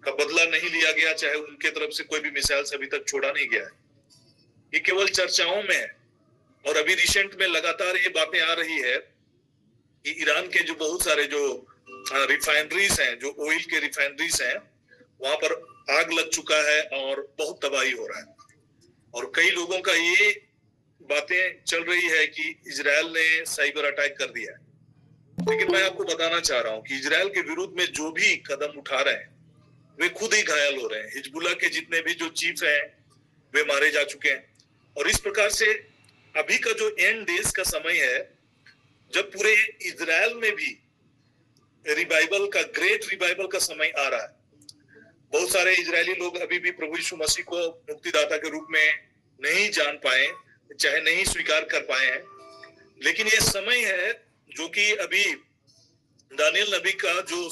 बदला नहीं लिया गया, चाहे उनके तरफ से कोई भी मिसाइल अभी तक छोड़ा नहीं गया है। ये केवल चर्चाओं में है। और अभी रिसेंट में लगातार ये बातें आ रही है कि ईरान के जो बहुत सारे जो रिफाइनरीज हैं, जो ऑयल के रिफाइनरीज हैं, वहां पर आग लग चुका है और बहुत तबाही हो रहा है। और कई लोगों का ये बातें चल रही है कि इजराइल ने साइबर अटैक कर दिया है। लेकिन मैं आपको बताना चाह रहा हूं कि इजराइल के विरुद्ध में जो भी कदम उठा रहे हैं, वे खुद ही घायल हो रहे हैं। हिजबुल्लाह के जितने भी जो चीफ हैं, वे मारे जा चुके हैं। और इस प्रकार से अभी का जो एंड डेज का समय है, जब पूरे इजराइल में भी रिवाइवल का, ग्रेट रिवाइवल का समय आ रहा है। बहुत सारे इजरायली लोग अभी भी प्रभु यीशु मसीह को मुक्तिदाता के रूप में नहीं जान पाए, चाहे नहीं स्वीकार कर पाए हैं। लेकिन ये समय है जो कि अभी दानियल नबी का जो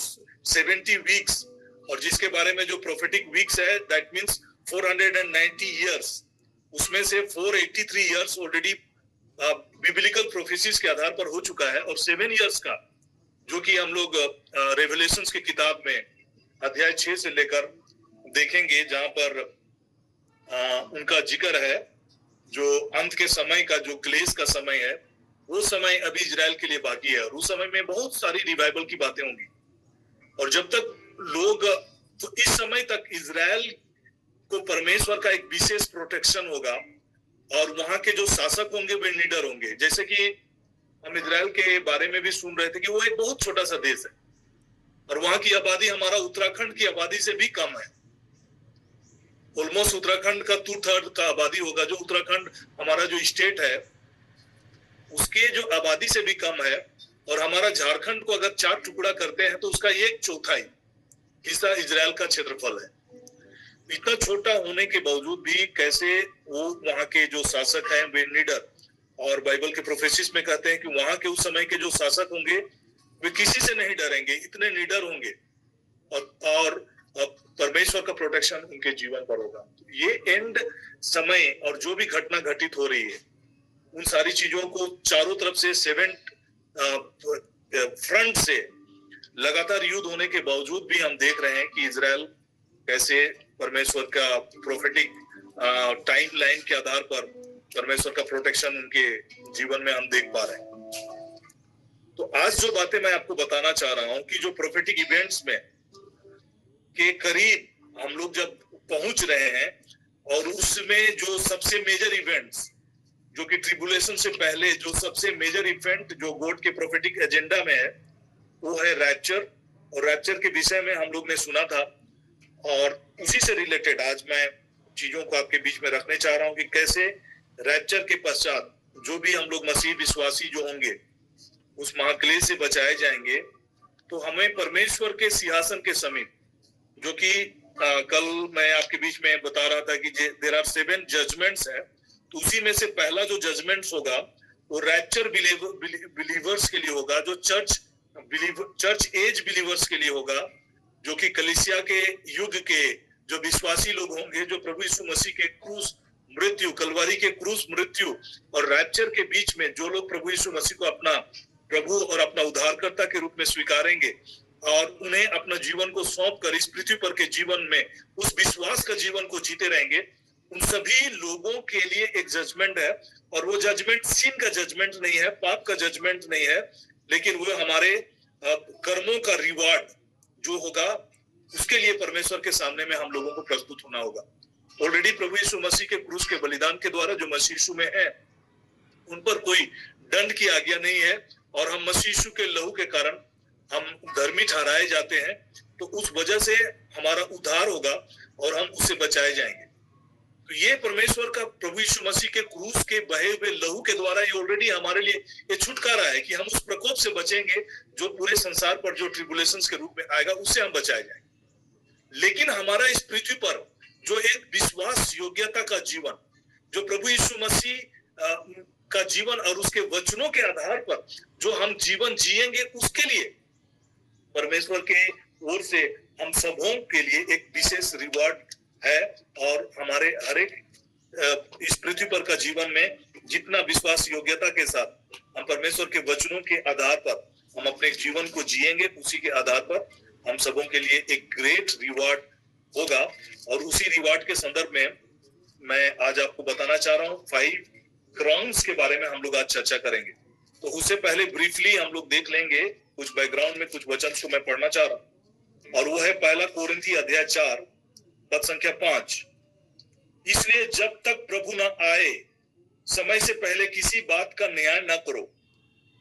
70 वीक्स और जिसके बारे में जो प्रोफेटिक वीक्स है, दैट मींस 490 इयर्स, उसमें से 483 इयर्स ऑलरेडी बिब्लिकल प्रोफेसीज के आधार पर हो चुका है। और 7 इयर्स का जो कि हम लोग रेवलेशंस की किताब में अध्याय 6 से लेकर देखेंगे, जहां पर उनका जिक्र है, जो अंत के समय का जो क्लेश का समय है, वो समय अभी इजराइल के लिए बाकी है। और उस समय में बहुत सारी रिवाइवल की बातें होंगी। और जब तक लोग, तो इस समय तक इजराइल को परमेश्वर का एक विशेष प्रोटेक्शन होगा और वहां के जो शासक होंगे वे निडर होंगे। जैसे कि हम इजराइल के बारे में भी सुन रहे थे कि वो एक बहुत छोटा सा देश है और वहां की आबादी हमारा उत्तराखंड की आबादी से भी कम है। ऑलमोस्ट उत्तराखंड का 2/3 का आबादी होगा। जो उत्तराखंड हमारा जो स्टेट है, उसके जो आबादी से भी कम है। और हमारा झारखंड को अगर 4 टुकड़ा करते हैं तो उसका 1/4 हिस्सा इजराइल का क्षेत्रफल है। इतना छोटा होने के बावजूद भी कैसे वो वहां के जो शासक हैं वे निडर, और बाइबल के प्रोफेसिस में कहते हैं कि वहां के उस समय के जो शासक होंगे वे किसी से नहीं डरेंगे, इतने निडर होंगे, और परमेश्वर का प्रोटेक्शन उनके जीवन पर होगा। ये एंड समय और जो भी घटना घटित हो रही है उन सारी चीजों को चारों तरफ से 7 फ्रंट से लगातार युद्ध होने के बावजूद भी हम देख रहे हैं कि इजराइल कैसे परमेश्वर का प्रोफेटिक टाइम लाइन के आधार पर परमेश्वर का प्रोटेक्शन उनके जीवन में हम देख पा रहे हैं। तो आज जो बातें मैं आपको बताना चाह रहा हूं कि जो प्रोफेटिक इवेंट्स में के करीब हम लोग जब पहुंच रहे हैं, और उसमें जो सबसे मेजर इवेंट्स जो कि ट्रिबुलेशन से पहले जो सबसे मेजर इवेंट जो गॉड के प्रोफेटिक एजेंडा में है वो है रैप्चर। और रैप्चर के विषय में हम लोग ने सुना था, और उसी से रिलेटेड आज मैं चीजों को आपके बीच में रखने चाह रहा हूं कि कैसे रैप्चर के पश्चात जो भी हम लोग मसीह विश्वासी जो होंगे उस महाक्लेश से बचाए जाएंगे, तो हमें परमेश्वर के सिंहासन के समीप, जो कि कल मैं आपके बीच में बता रहा था कि देयर आर 7 जजमेंट्स है, तो उसी में से पहला जो जजमेंट्स होगा वो रैप्चर बिलीवर्स के लिए होगा, जो चर्च एज बिलीवर्स के लिए होगा, जो कि कलीसिया के युग के जो विश्वासी लोग होंगे, जो प्रभु यीशु मसीह के क्रूस मृत्यु, कलवरी के क्रूस मृत्यु और रैप्चर के बीच में जो लोग प्रभु यीशु मसीह को अपना प्रभु और अपना उद्धारकर्ता के रूप में स्वीकारेंगे और उन्हें अपना जीवन को सौंप कर इस पृथ्वी पर के जीवन में उस विश्वास का जीवन को जीते रहेंगे, उन सभी लोगों के लिए एक जजमेंट है। और वो जजमेंट सिन का जजमेंट नहीं है, पाप का जजमेंट नहीं है, लेकिन वो हमारे कर्मों का रिवार्ड जो होगा उसके लिए परमेश्वर के सामने में हम लोगों को प्रस्तुत होना होगा। ऑलरेडी प्रभु यीशु मसीह के क्रूस के बलिदान के द्वारा जो मसीह यीशु में है उन पर कोई दंड की आज्ञा नहीं है, और हम मसीह यीशु के लहू के कारण हम धर्मी ठहराए जाते हैं, तो उस वजह से हमारा उद्धार होगा और हम उससे बचाए जाएंगे। तो ये परमेश्वर का प्रभु यीशु मसीह के क्रूस के बहे हुए लहू के द्वारा ये ऑलरेडी हमारे लिए ये छुटकारा है कि हम उस प्रकोप से बचेंगे जो पूरे संसार पर जो ट्रिबुलेशंस के रूप में आएगा, उससे हम बचाए जाएंगे। लेकिन हमारा इस पृथ्वी पर जो एक विश्वास योग्यता का जीवन, जो प्रभु यीशु मसीह का जीवन और उसके वचनों के आधार पर जो हम जीवन जिएंगे, उसके लिए परमेश्वर के ओर से हम सबों के लिए एक विशेष रिवार्ड है। और हमारे हर एक इस पृथ्वी पर का जीवन में जितना विश्वास योग्यता के साथ हम परमेश्वर के वचनों के आधार पर हम अपने जीवन को जिएंगे, उसी के आधार पर हम सबों के लिए एक ग्रेट रिवार्ड होगा। और उसी रिवार्ड के संदर्भ में मैं आज आपको बताना चाह रहा हूँ 5 क्राउन्स के बारे में हम लोग आज चर्चा करेंगे। तो उससे पहले ब्रीफली हम लोग देख लेंगे कुछ बैकग्राउंड में कुछ वचन को मैं पढ़ना चाह रहा हूँ, और वो है 1 कोरिन्थी अध्याय 4 पद संख्या 5। इसलिए जब तक प्रभु न आए समय से पहले किसी बात का न्याय न करो।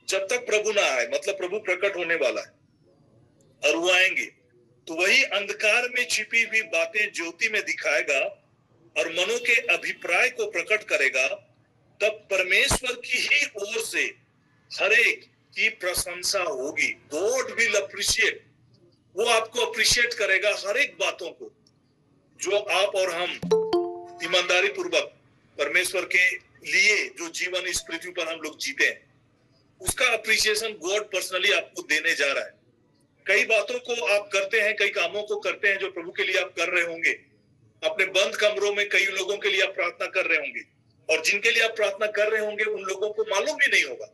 जब तक प्रभु न आए मतलब प्रभु प्रकट होने वाला है और वो आएंगे तो वही अंधकार में छिपी हुई बातें ज्योति में दिखाएगा और मनों के अभिप्राय को प्रकट करेगा। तब परमेश्वर की ही ओर से हर एक की प्रशंसा होगी। गॉड विल अप्रिशिएट, वो आपको अप्रिशिएट करेगा हर एक बातों को जो आप और हम ईमानदारी पूर्वक परमेश्वर के लिए जो जीवन इस पृथ्वी पर हम लोग जीते हैं, उसका अप्रिशिएशन गॉड पर्सनली आपको देने जा रहा है। कई बातों को आप करते हैं, कई कामों को करते हैं जो प्रभु के लिए आप कर रहे होंगे। अपने बंद कमरों में कई लोगों के लिए आप प्रार्थना कर रहे होंगे, और जिनके लिए आप प्रार्थना कर रहे होंगे उन लोगों को मालूम भी नहीं होगा।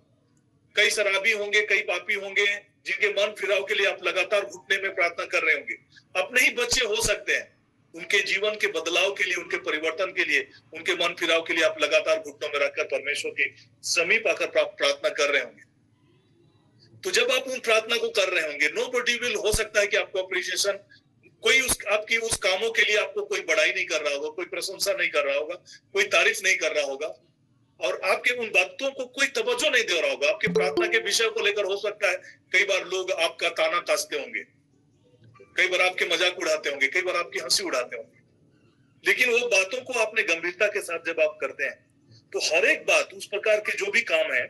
कई शराबी होंगे, कई पापी होंगे जिनके मन फिराव के लिए आप लगातार घुटने में प्रार्थना कर रहे होंगे। अपने ही बच्चे हो सकते हैं, उनके जीवन के बदलाव के लिए, उनके परिवर्तन के लिए, उनके मन फिराव के लिए आप लगातार घुटनों में रखकर परमेश्वर के समीप आकर प्रार्थना कर रहे होंगे। तो जब आप उन प्रार्थना को कर रहे होंगे, नोबडी विल, हो सकता है कि आपको अप्रिशिएशन कोई आपकी उस कामों के लिए आपको कोई बड़ाई नहीं कर रहा होगा, कोई प्रशंसा नहीं कर रहा होगा, कोई तारीफ नहीं कर रहा होगा, और आपके उन बातों को कोई तवज्जो नहीं दे रहा होगा। आपके प्रार्थना के विषय को लेकर हो सकता है कई बार लोग आपका ताना कसते होंगे, कई बार आपके मजाक उड़ाते होंगे, कई बार आपकी हंसी उड़ाते होंगे, लेकिन वो बातों को आपने गंभीरता के साथ जब आप करते हैं तो हर एक बात, उस प्रकार के जो भी काम है,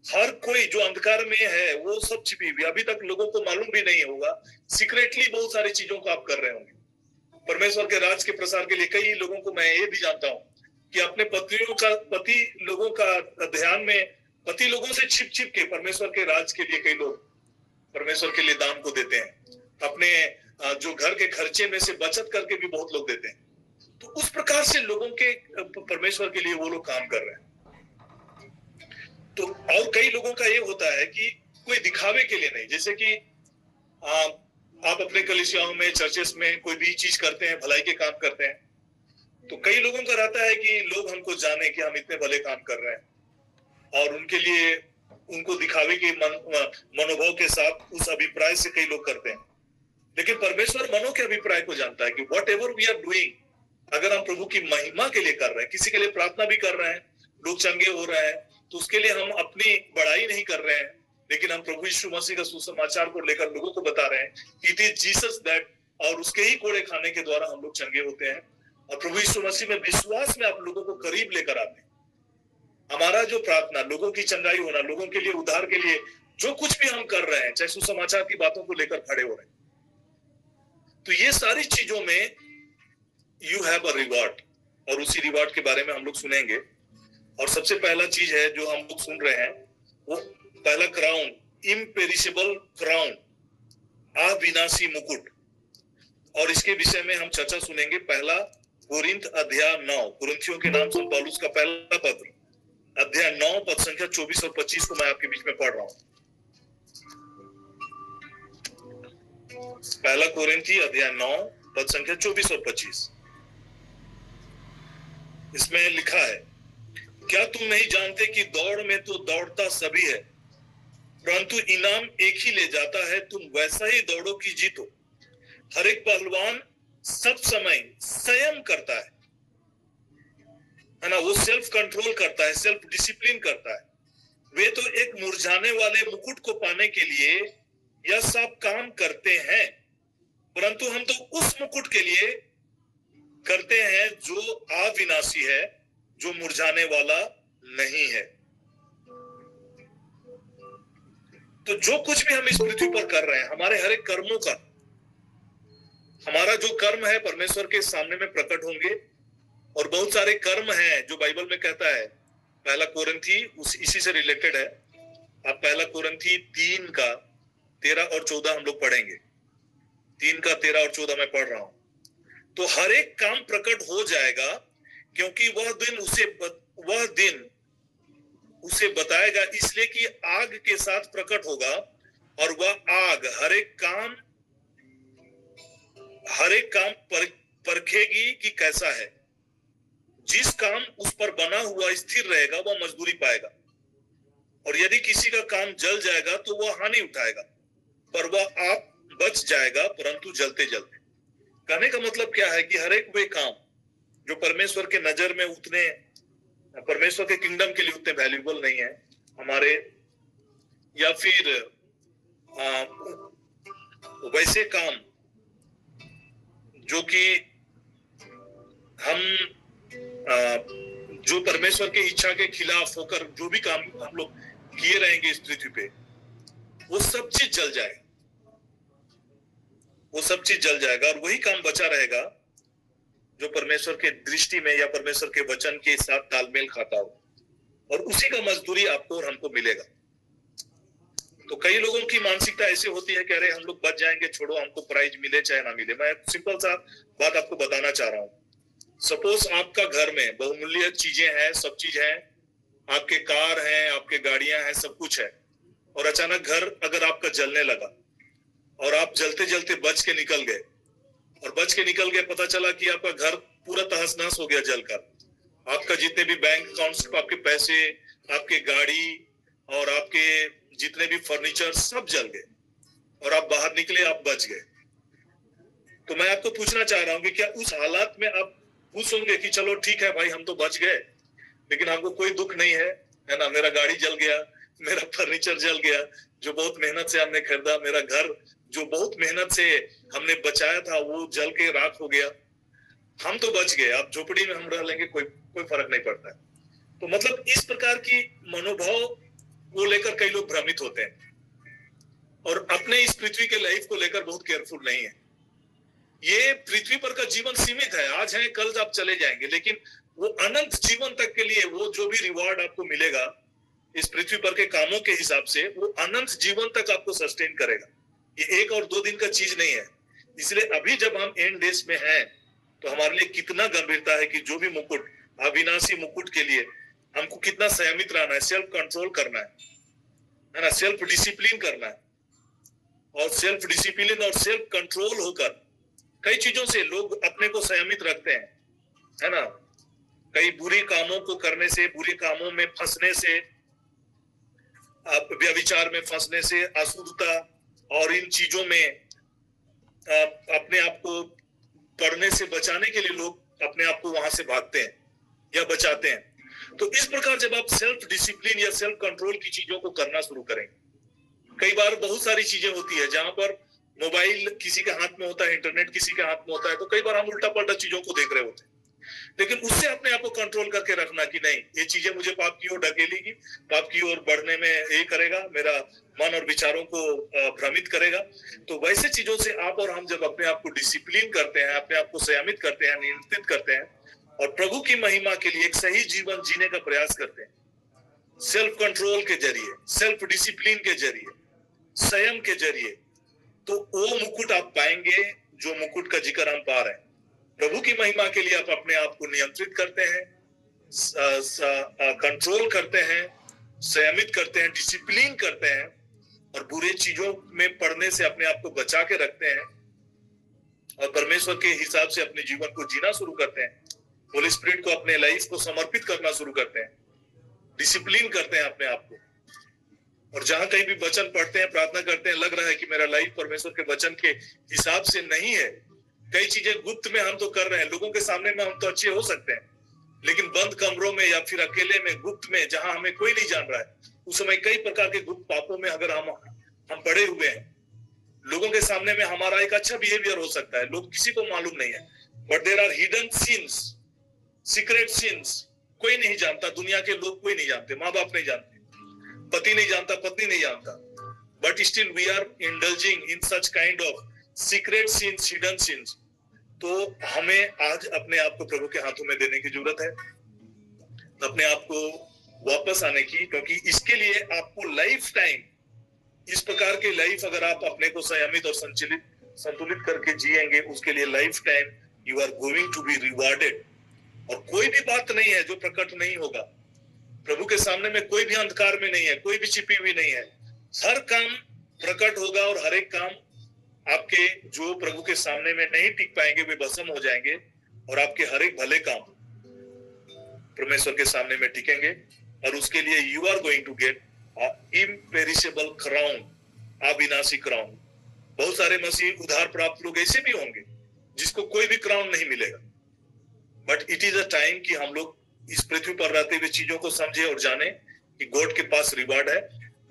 हर कोई जो अंधकार में है वो सब छिपी हुई, अभी तक लोगों को मालूम भी नहीं होगा, सीक्रेटली बहुत सारी चीजों को आप कर रहे होंगे। परमेश्वर के राज के प्रसार के लिए कई लोगों को मैं ये भी जानता हूँ कि अपने पति लोगों का ध्यान में पति लोगों से छिप छिप के परमेश्वर के राज के लिए कई लोग परमेश्वर के लिए दान को देते हैं, अपने जो घर के खर्चे में से बचत करके भी बहुत लोग देते हैं। तो उस प्रकार से लोगों के परमेश्वर के लिए वो लोग काम कर रहे हैं। तो और कई लोगों का ये होता है कि कोई दिखावे के लिए नहीं, जैसे कि आप अपने कलीसियाओं में चर्चेस में कोई भी चीज करते हैं, भलाई के काम करते हैं, तो कई लोगों का रहता है कि लोग हमको जाने कि हम इतने भले काम कर रहे हैं, और उनके लिए उनको दिखावे के मनोभाव के साथ उस अभिप्राय से कई लोग करते हैं। लेकिन परमेश्वर मनों के अभिप्राय को जानता है कि whatever we are doing, अगर हम प्रभु की महिमा के लिए कर रहे हैं, किसी के लिए प्रार्थना भी कर रहे हैं, लोग चंगे हो रहे हैं, तो उसके लिए हम अपनी बड़ाई नहीं कर रहे हैं, लेकिन हम प्रभु यीशु मसीह का सुसमाचार को लेकर लोगों को बता रहे हैं इट इज जीसस दैट, और उसके ही कोड़े खाने के द्वारा हम लोग चंगे होते हैं। और प्रभु यीशु मसीह में विश्वास में आप लोगों को करीब लेकर आते हैं। हमारा जो प्रार्थना, लोगों की चंगाई होना, लोगों के लिए उद्धार के लिए जो कुछ भी हम कर रहे हैं, चाहे सुसमाचार की बातों को लेकर खड़े हो रहे हैं, तो ये सारी चीजों में यू हैव अ रिवॉर्ड, और उसी रिवॉर्ड के बारे में हम लोग सुनेंगे। और सबसे पहला चीज है जो हम लोग सुन रहे हैं, वो पहला क्राउन, इम्पेरिशेबल क्राउन, अविनाशी मुकुट। और इसके विषय में हम चर्चा सुनेंगे। पहला कोरिन्थ अध्याय 9, कुरिन्थियों के नाम संत पौलुस का पहला पत्र अध्याय 9 पद संख्या 24 और 25 को मैं आपके बीच में पढ़ रहा हूं। पहला कोरिन्थी अध्याय 9 पद संख्या 24 और 25, इसमें लिखा है, क्या तुम नहीं जानते कि दौड़ में तो दौड़ता सभी है, परंतु इनाम एक ही ले जाता है। तुम वैसा ही दौड़ो कि जीतो। हर एक पहलवान सब समय संयम करता है ना, वो सेल्फ कंट्रोल करता है, सेल्फ डिसिप्लिन करता है। वे तो एक मुरझाने वाले मुकुट को पाने के लिए यह सब काम करते हैं, परंतु हम तो उस मुकुट के लिए करते हैं जो अविनाशी है, जो मुरझाने वाला नहीं है। तो जो कुछ भी हम इस पृथ्वी पर कर रहे हैं, हमारे हर एक कर्मों का, हमारा जो कर्म है परमेश्वर के सामने में प्रकट होंगे। और बहुत सारे कर्म हैं जो बाइबल में कहता है, पहला कोरिन्थी इसी से रिलेटेड है। आप पहला कोरिन्थी 3 का 13 और 14 हम लोग पढ़ेंगे। 3 का 13 और 14 मैं पढ़ रहा हूं। तो हर एक काम प्रकट हो जाएगा, क्योंकि वह दिन उसे बताएगा, इसलिए कि आग के साथ प्रकट होगा, और वह आग हर एक काम परखेगी कि कैसा है। जिस काम उस पर बना हुआ स्थिर रहेगा वह मजदूरी पाएगा, और यदि किसी का काम जल जाएगा तो वह हानि उठाएगा, पर वह आप बच जाएगा, परंतु जलते जलते। कहने का मतलब क्या है कि हर एक वे काम जो परमेश्वर के नजर में उतने, परमेश्वर के किंगडम के लिए उतने वैल्यूएबल नहीं है हमारे, या फिर वैसे काम जो कि हम जो परमेश्वर की इच्छा के खिलाफ होकर जो भी काम हम लोग किए रहेंगे इस पृथ्वी पे, वो सब चीज जल जाएगा, वो सब चीज जल जाएगा, और वही काम बचा रहेगा जो परमेश्वर के दृष्टि में या परमेश्वर के वचन के साथ तालमेल खाता हो, और उसी का मजदूरी आपको और हमको मिलेगा। तो कई लोगों की मानसिकता ऐसे होती है कि अरे हम लोग बच जाएंगे, छोड़ो, हमको प्राइज मिले चाहे ना मिले। मैं सिंपल सा बात आपको बताना चाह रहा हूँ। सपोज आपका घर में बहुमूल्य चीजें हैं, सब चीज है, आपके कार हैं, आपके गाड़ियां हैं, सब कुछ है, और अचानक घर अगर आपका जलने लगा और आप जलते जलते बच के निकल गए, और बच के निकल गए, पता चला कि आपका घर पूरा तहस नहस हो गया जलकर, आपका जितने भी बैंक अकाउंट्स, आपके पैसे, आपके गाड़ी और आपके जितने भी फर्नीचर सब जल गए, और आप बाहर निकले, आप बच गए। तो मैं आपको पूछना चाह रहा हूं कि क्या उस हालात में आप खुश होंगे कि चलो ठीक है भाई, हम तो बच गए, लेकिन हमको कोई दुख नहीं है ना, मेरा गाड़ी जल गया, मेरा फर्नीचर जल गया जो बहुत मेहनत से हमने खरीदा, मेरा घर जो बहुत मेहनत से हमने बचाया था वो जल के राख हो गया, हम तो बच गए, अब झोपड़ी में हम रह लेंगे, कोई फर्क नहीं पड़ता है। तो मतलब इस प्रकार की मनोभाव को लेकर कई लोग भ्रमित होते हैं, और अपने इस पृथ्वी के लाइफ को लेकर बहुत केयरफुल नहीं है। ये पृथ्वी पर का जीवन सीमित है, आज है कल आप चले जाएंगे, लेकिन वो अनंत जीवन तक के लिए वो जो भी रिवॉर्ड आपको मिलेगा इस पृथ्वी पर के कामों के हिसाब से, वो अनंत जीवन तक आपको सस्टेन करेगा। ये 1 और 2 दिन का चीज नहीं है। इसलिए अभी जब हम एंड डेज में हैं तो हमारे लिए कितना गंभीरता है कि जो भी मुकुट, अविनाशी मुकुट के लिए हमको कितना संयमित रहना है, सेल्फ कंट्रोल करना है ना, सेल्फ डिसिप्लिन करना है। और सेल्फ डिसिप्लिन और सेल्फ कंट्रोल होकर कई चीजों से लोग अपने को संयमित रखते हैं, है ना। कई बुरे कामों को करने से, बुरे कामों में फंसने से, व्यभिचार में फंसने से, अशुद्धता और इन चीजों में अपने आप को पढ़ने से बचाने के लिए लोग अपने आप को वहां से भागते हैं या बचाते हैं। तो इस प्रकार जब आप सेल्फ डिसिप्लिन या सेल्फ कंट्रोल की चीजों को करना शुरू करेंगे, कई बार बहुत सारी चीजें होती है जहां पर मोबाइल किसी के हाथ में होता है, इंटरनेट किसी के हाथ में होता है, तो कई बार हम उल्टा पलटा चीजों को देख रहे होते हैं। लेकिन उससे अपने आप को कंट्रोल करके रखना कि नहीं, ये चीजें मुझे पाप की ओर ढकेलेगी, पाप की ओर बढ़ने में ये करेगा, मेरा मन और विचारों को भ्रमित करेगा। तो वैसे चीजों से आप और हम जब अपने आप को डिसिप्लिन करते हैं, अपने आप को संयमित करते हैं, नियंत्रित करते हैं और प्रभु की महिमा के लिए एक सही जीवन जीने का प्रयास करते हैं, सेल्फ कंट्रोल के जरिए, सेल्फ डिसिप्लिन के जरिए, संयम के जरिए, तो वो मुकुट आप पाएंगे जो मुकुट का जिक्र हम पा रहे हैं। प्रभु की महिमा के लिए आप अपने आप को नियंत्रित करते हैं, कंट्रोल करते हैं, संयमित करते हैं, डिसिप्लिन करते हैं और बुरे चीजों में पड़ने से अपने आप को बचा के रखते हैं और परमेश्वर के हिसाब से अपने जीवन को जीना शुरू करते हैं। होली स्पिरिट को अपने लाइफ को समर्पित करना शुरू करते हैं, डिसिप्लिन करते हैं अपने आप को। और जहां कहीं भी वचन पढ़ते हैं, प्रार्थना करते हैं, लग रहा है कि मेरा लाइफ परमेश्वर के वचन के हिसाब से नहीं है, कई चीजें गुप्त में हम तो कर रहे हैं, लोगों के सामने में हम तो अच्छे हो सकते हैं, लेकिन बंद कमरों में या फिर अकेले में, गुप्त में, जहां हमें कोई नहीं जान रहा है, उस समय कई प्रकार के गुप्त पापों में अगर हम पड़े हुए हैं, लोगों के सामने में हमारा एक अच्छा बिहेवियर हो सकता है, लोग किसी को मालूम नहीं है, but there are hidden sins, secret sins, कोई नहीं जानता, दुनिया के लोग कोई नहीं जानते, माँ बाप नहीं जानते, पति नहीं जानता, पत्नी नहीं जानता, but still we are indulging in such kind of secret sins, hidden sins. तो हमें आज अपने आप को प्रभु के हाथों में देने की जरूरत है, अपने आप को वापस आने की, क्योंकि इसके लिए आपको लाइफ टाइम, इस प्रकार की लाइफ अगर आप अपने को संयमित और संतुलित करके जिएंगे, उसके लिए lifetime you are going to be rewarded. और कोई भी बात नहीं है जो प्रकट नहीं होगा, प्रभु के सामने में कोई भी अंधकार में नहीं है, कोई भी छिपी हुई नहीं है, हर काम प्रकट होगा और हर एक काम आपके जो प्रभु के सामने में नहीं टिक पाएंगे वे भस्म हो जाएंगे और आपके हर एक भले काम परमेश्वर के सामने में टिकेंगे और उसके लिए you are going to get imperishable crown, अविनाशी क्राउन। बहुत सारे मसीह उधार प्राप्त लोग ऐसे भी होंगे जिसको कोई भी क्राउन नहीं मिलेगा, but it is a time कि हम लोग इस पृथ्वी पर रहते हुए चीजों को समझे और जाने कि गॉड के पास रिवार्ड है,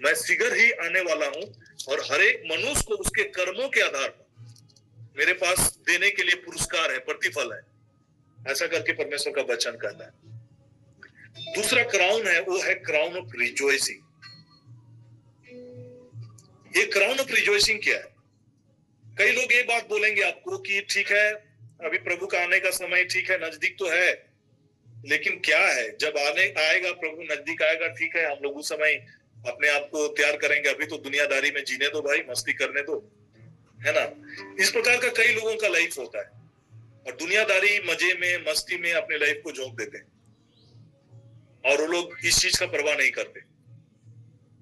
मैं शीघ्र ही आने वाला हूं और हर एक मनुष्य को उसके कर्मों के आधार पर मेरे पास देने के लिए पुरस्कार है, प्रतिफल है, ऐसा करके परमेश्वर का वचन कहता है। दूसरा क्राउन है, वो है क्राउन ऑफ रिजॉइसिंग। ये क्राउन ऑफ रिजॉइसिंग क्या है? कई लोग ये बात बोलेंगे आपको कि ठीक है, अभी प्रभु का आने का समय ठीक है, नजदीक तो है, लेकिन क्या है जब आएगा प्रभु, नजदीक आएगा, ठीक है, हम लोग उस समय अपने आप को तैयार करेंगे, अभी तो दुनियादारी में जीने दो भाई, मस्ती करने दो, है ना। इस प्रकार का कई लोगों का लाइफ होता है और दुनियादारी, मजे में, मस्ती में अपने लाइफ को झोंक देते हैं और वो लोग इस चीज का परवाह नहीं करते।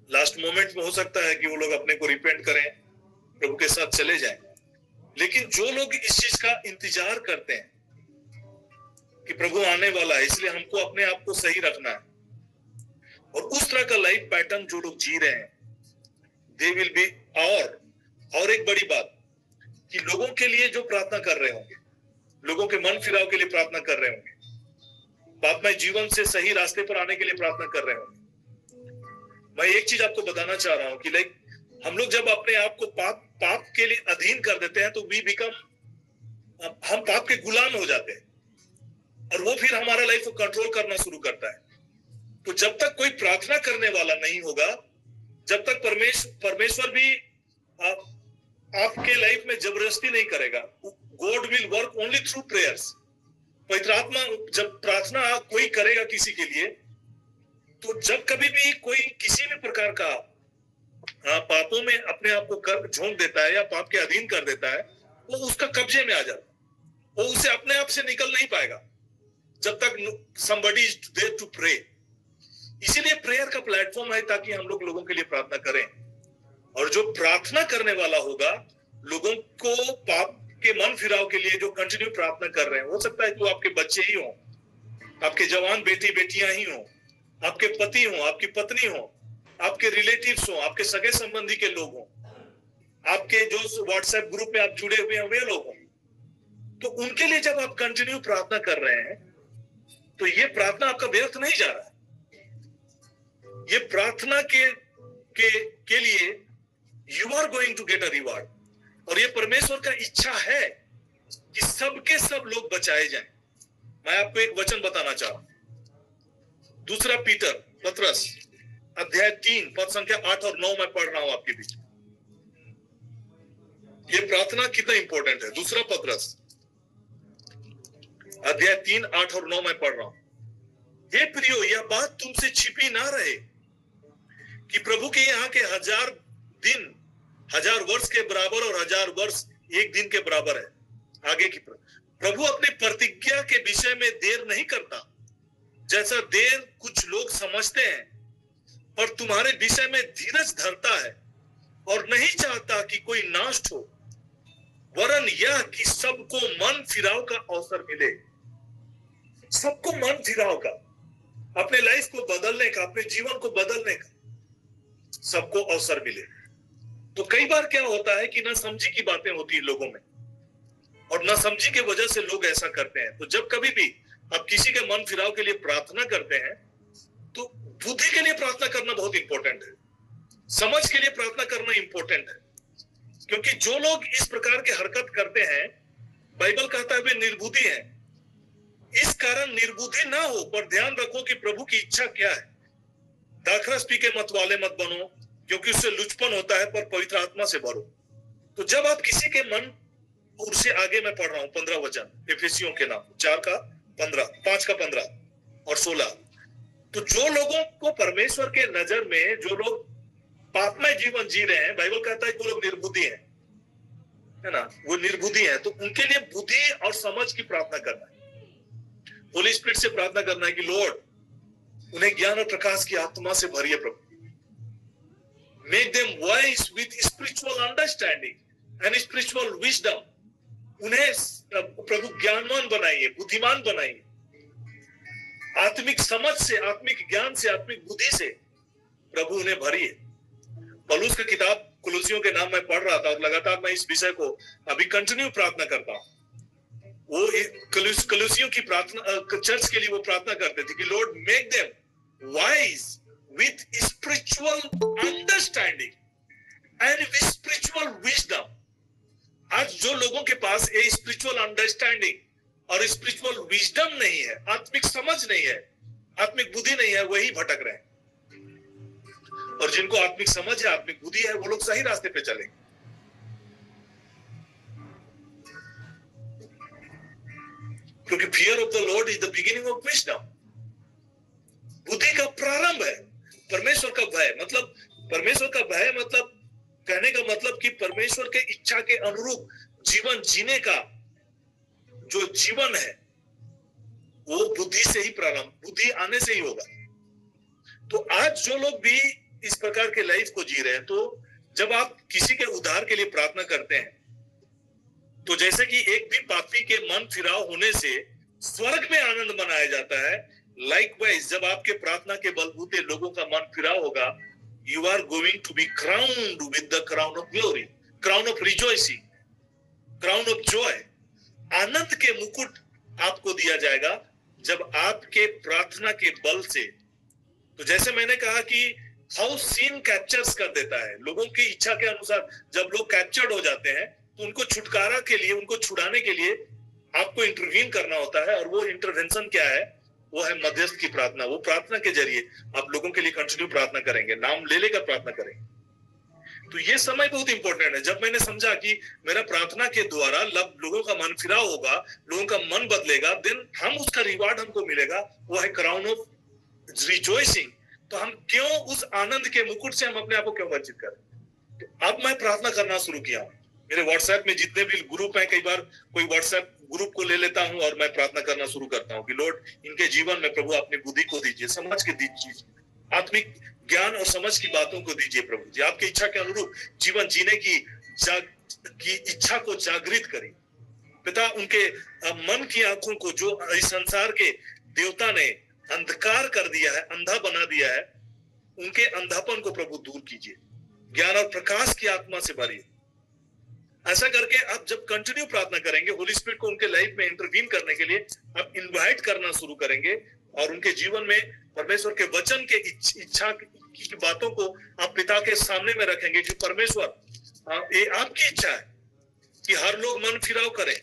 लास्ट मोमेंट में हो सकता है कि वो लोग अपने को रिपेंट करें, प्रभु के साथ चले जाएं, लेकिन जो लोग इस चीज का इंतजार करते हैं कि प्रभु आने वाला है, इसलिए हमको अपने आप को सही रखना है, और उस तरह का लाइफ पैटर्न जो लोग जी रहे हैं, दे विल बी। और एक बड़ी बात कि लोगों के लिए जो प्रार्थना कर रहे होंगे, लोगों के मन फिराव के लिए प्रार्थना कर रहे होंगे, पापमय जीवन से सही रास्ते पर आने के लिए प्रार्थना कर रहे होंगे। मैं एक चीज आपको बताना चाह रहा हूं कि लाइक हम लोग जब अपने आप को पाप के लिए अधीन कर देते हैं तो हम पाप के गुलाम हो जाते हैं और वो फिर हमारा लाइफ को कंट्रोल करना शुरू करता है। तो जब तक कोई प्रार्थना करने वाला नहीं होगा, जब तक परमेश्वर भी आपके लाइफ में जबरदस्ती नहीं करेगा, God will work only through prayers. पवित्र आत्मा जब प्रार्थना कोई करेगा किसी के लिए, तो जब कभी भी कोई किसी भी प्रकार का पापों में अपने आप को झोंक देता है या पाप के अधीन कर देता है, वो उसका कब्जे में आ जाता है। वो उसे अपने आप से निकल नहीं पाएगा जब तक somebody is there to pray। इसीलिए प्रेयर का प्लेटफॉर्म है ताकि हम लोगों के लिए प्रार्थना करें। और जो प्रार्थना करने वाला होगा, लोगों को पाप के मन फिराव के लिए जो कंटिन्यू प्रार्थना कर रहे हैं, हो सकता है कि वो आपके बच्चे ही हो, आपके जवान बेटी बेटियां ही हो, आपके पति हो, आपकी पत्नी हो, आपके रिलेटिव्स हो, आपके सगे संबंधी के लोग हो, आपके जो व्हाट्सएप ग्रुप में आप जुड़े हुए हैं वे लोग हो। तो उनके लिए जब आप कंटिन्यू प्रार्थना कर रहे हैं, तो ये प्रार्थना आपका व्यर्थ नहीं जा रहा है। ये प्रार्थना के लिए you are going to get a reward. और ये परमेश्वर का इच्छा है कि सबके सब लोग बचाए जाएं। मैं आपको एक वचन बताना चाह रहा हूं। दूसरा पत्रस अध्याय 3 पद संख्या 8 और 9 में पढ़ रहा हूं आपके बीच। ये प्रार्थना कितना इंपॉर्टेंट है। दूसरा पत्रस अध्याय 3 8 और 9 में पढ़ रहा हूं। हे प्रियो, यह बात तुमसे छिपी ना रहे कि प्रभु के यहाँ के 1000 दिन 1000 वर्ष के बराबर और 1000 वर्ष एक दिन के बराबर है। आगे की प्रभु अपनी प्रतिज्ञा के विषय में देर नहीं करता, जैसा देर कुछ लोग समझते हैं, पर तुम्हारे विषय में धीरज धरता है और नहीं चाहता कि कोई नाश हो, वरन यह कि सबको मन फिराव का अवसर मिले। सबको मन फिराव का, अपने लाइफ को बदलने का, अपने जीवन को बदलने का सबको अवसर मिले। तो कई बार क्या होता है कि ना समझी की बातें होती है लोगों में, और ना समझी की वजह से लोग ऐसा करते हैं। तो जब कभी भी आप किसी के मन फिराव के लिए प्रार्थना करते हैं, तो बुद्धि के लिए प्रार्थना करना बहुत इंपॉर्टेंट है, समझ के लिए प्रार्थना करना इंपॉर्टेंट है। क्योंकि जो लोग इस प्रकार के हरकत करते हैं, बाइबल कहता है वे निर्बुद्धि हैं। इस कारण निर्बुद्धि ना हो, पर ध्यान रखो कि प्रभु की इच्छा क्या है। दाखरस पी के मत वाले मत बनो, क्योंकि उससे लुचपन होता है, पर पवित्र आत्मा से भरो। तो जब आप किसी के मन, उससे आगे मैं पढ़ रहा हूं 15 वचन एफेसियों के नाम 4 का 15 5 का 15 और 16। तो जो लोगों को परमेश्वर के नजर में, जो लोग पापमय जीवन जी रहे हैं, बाइबल कहता है कि वो लोग निर्बुद्धि हैं, है ना, वो निर्बुद्धि हैं। तो उनके लिए बुद्धि और समझ की प्रार्थना करना है, होली स्पिरिट से प्रार्थना करना है कि लॉर्ड उन्हें ज्ञान और प्रकाश की आत्मा से भरिए प्रभु। Make them wise with spiritual understanding and spiritual wisdom. उन्हें प्रभु ज्ञानवान बनाइए, बुद्धिमान बनाइए, आत्मिक समझ से, आत्मिक ज्ञान से, आत्मिक बुद्धि से प्रभु उन्हें भरिए। पौलुस की किताब कुलुसियों के नाम में पढ़ रहा था, और लगातार मैं इस विषय को अभी कंटिन्यू प्रार्थना करता हूं। वो कलुसियों की प्रार्थना, चर्च के लिए वो प्रार्थना करते थे कि Lord make them wise with spiritual understanding and with spiritual wisdom. आज जो लोगों के पास ये स्पिरिचुअल अंडरस्टैंडिंग और स्पिरिचुअल विजडम नहीं है, आत्मिक समझ नहीं है, आत्मिक बुद्धि नहीं है, वही भटक रहे हैं। और जिनको आत्मिक समझ है, आत्मिक बुद्धि है, वो लोग सही रास्ते पे चलेंगे। क्योंकि fear of the Lord is the beginning of wisdom. बुद्धि का प्रारंभ है परमेश्वर का भय। मतलब परमेश्वर का भय मतलब कहने का मतलब कि परमेश्वर के इच्छा के अनुरूप जीवन जीने का जो जीवन है, वो बुद्धि से ही प्रारंभ, बुद्धि आने से ही होगा। तो आज जो लोग भी इस प्रकार के लाइफ को जी रहे हैं, तो जब आप किसी के उद्धार के लिए प्रार्थना करते हैं, तो जैसे कि एक भी पापी के मन फिराव होने से स्वर्ग में आनंद मनाया जाता है, लाइकवाइज जब आपके प्रार्थना के बलबूते लोगों का मन फिराव होगा, you are going to be crowned with the crown of glory, crown of rejoicing, crown of joy. आनंद के मुकुट आपको दिया जाएगा जब आपके प्रार्थना के बल से। तो जैसे मैंने कहा कि हाउ सीन कैप्चर्स कर देता है लोगों की इच्छा के अनुसार। जब लोग कैप्चर्ड हो जाते हैं, तो उनको छुटकारा के लिए, उनको छुड़ाने के लिए आपको इंटरवीन करना होता है। और वो इंटरवेंशन क्या है? वो है मध्यस्थ की प्रार्थना। वो प्रार्थना के जरिए आप लोगों के लिए कंटिन्यू प्रार्थना करेंगे, नाम ले लेकर प्रार्थना करेंगे। तो ये समय बहुत इंपॉर्टेंट है। जब मैंने समझा कि मेरा प्रार्थना के द्वारा लोगों का मन फिराव होगा, लोगों का मन बदलेगा, देन हम उसका रिवार्ड हमको मिलेगा, वो है क्राउन ऑफ रिजॉइसिंग। तो हम क्यों उस आनंद के मुकुट से हम अपने आप को क्यों वंचित करें? तो अब मैं प्रार्थना करना शुरू किया। मेरे व्हाट्सएप में जितने भी ग्रुप हैं, कई बार कोई व्हाट्सएप ग्रुप को ले लेता हूं और मैं प्रार्थना करना शुरू करता हूं कि लॉर्ड, इनके जीवन में प्रभु अपनी बुद्धि को दीजिए, समझ के दीजिए, आत्मिक ज्ञान और समझ की बातों को दीजिए प्रभु जी। आपकी इच्छा के अनुरूप जीवन जीने की इच्छा को जागृत करिए पिता। उनके मन की आंखों को जो इस संसार के देवता ने अंधकार कर दिया है, अंधा बना दिया है, उनके अंधापन को प्रभु दूर कीजिए, ज्ञान और प्रकाश की आत्मा से भरिए। ऐसा करके आप जब कंटिन्यू प्रार्थना करेंगे, होली स्पिरिट को उनके लाइफ में इंटरवीन करने के लिए आप इनवाइट करना शुरू करेंगे और उनके जीवन में परमेश्वर के वचन के इच्छा की बातों को आप पिता के सामने में रखेंगे कि परमेश्वर, ये आपकी इच्छा है कि हर लोग मन फिराव करें,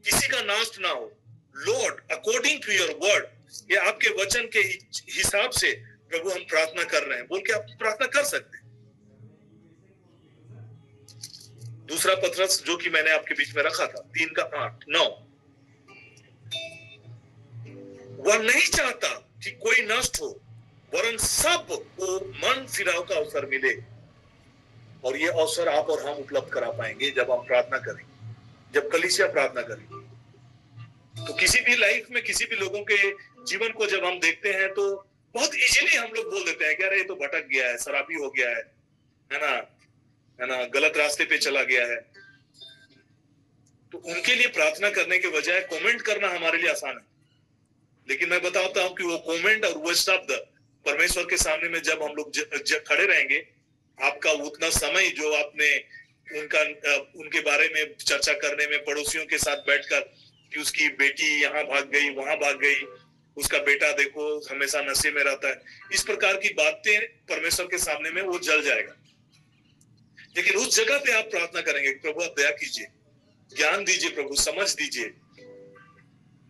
किसी का नाश ना हो। Lord, according to your word, ये आपके वचन के हिसाब से प्रभु हम प्रार्थना कर रहे हैं बोल के आप प्रार्थना कर सकते हैं। दूसरा पत्रस जो कि मैंने आपके बीच में रखा था, 3:8-9, वह नहीं चाहता कि कोई नष्ट हो, वरन सब को मन फिराव का अवसर मिले। और ये अवसर आप और हम उपलब्ध करा पाएंगे जब हम प्रार्थना करेंगे, जब कलीसिया प्रार्थना करेंगे। तो किसी भी लाइफ में किसी भी लोगों के जीवन को जब हम देखते हैं तो बहुत इजीली हम लोग बोल देते हैं कि अरे ये तो भटक गया है, शराबी हो गया है ना, गलत रास्ते पे चला गया है। तो उनके लिए प्रार्थना करने के बजाय कमेंट करना हमारे लिए आसान है। लेकिन मैं बताता हूं कि वो कमेंट और वो शब्द परमेश्वर के सामने में जब हम लोग खड़े रहेंगे, आपका उतना समय जो आपने उनके बारे में चर्चा करने में पड़ोसियों के साथ बैठकर कि उसकी बेटी यहाँ भाग गई, वहां भाग गई, उसका बेटा देखो हमेशा नशे में रहता है, इस प्रकार की बातें परमेश्वर के सामने में वो जल जाएगा। लेकिन उस जगह पे आप प्रार्थना करेंगे, प्रभु आप दया कीजिए, ज्ञान दीजिए, प्रभु समझ दीजिए।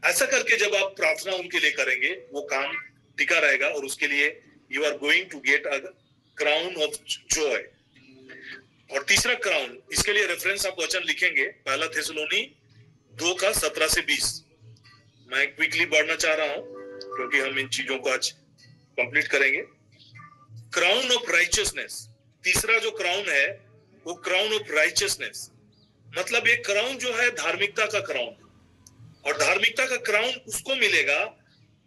ऐसा करके जब आप प्रार्थना उनके लिए करेंगे, वो काम टिका रहेगा और उसके लिए you are going to get a crown of joy. और तीसरा क्राउन, इसके लिए रेफरेंस आप वचन लिखेंगे, 1 थिस्सलुनी 2:17-20। मैं क्विकली बढ़ना चाह रहा हूं क्योंकि हम इन चीजों को आज कंप्लीट करेंगे। क्राउन ऑफ राइचियसनेस, तीसरा जो क्राउन है वो क्राउन ऑफ राइचियसनेस, मतलब ये क्राउन जो है धार्मिकता का क्राउन, और धार्मिकता का क्राउन उसको मिलेगा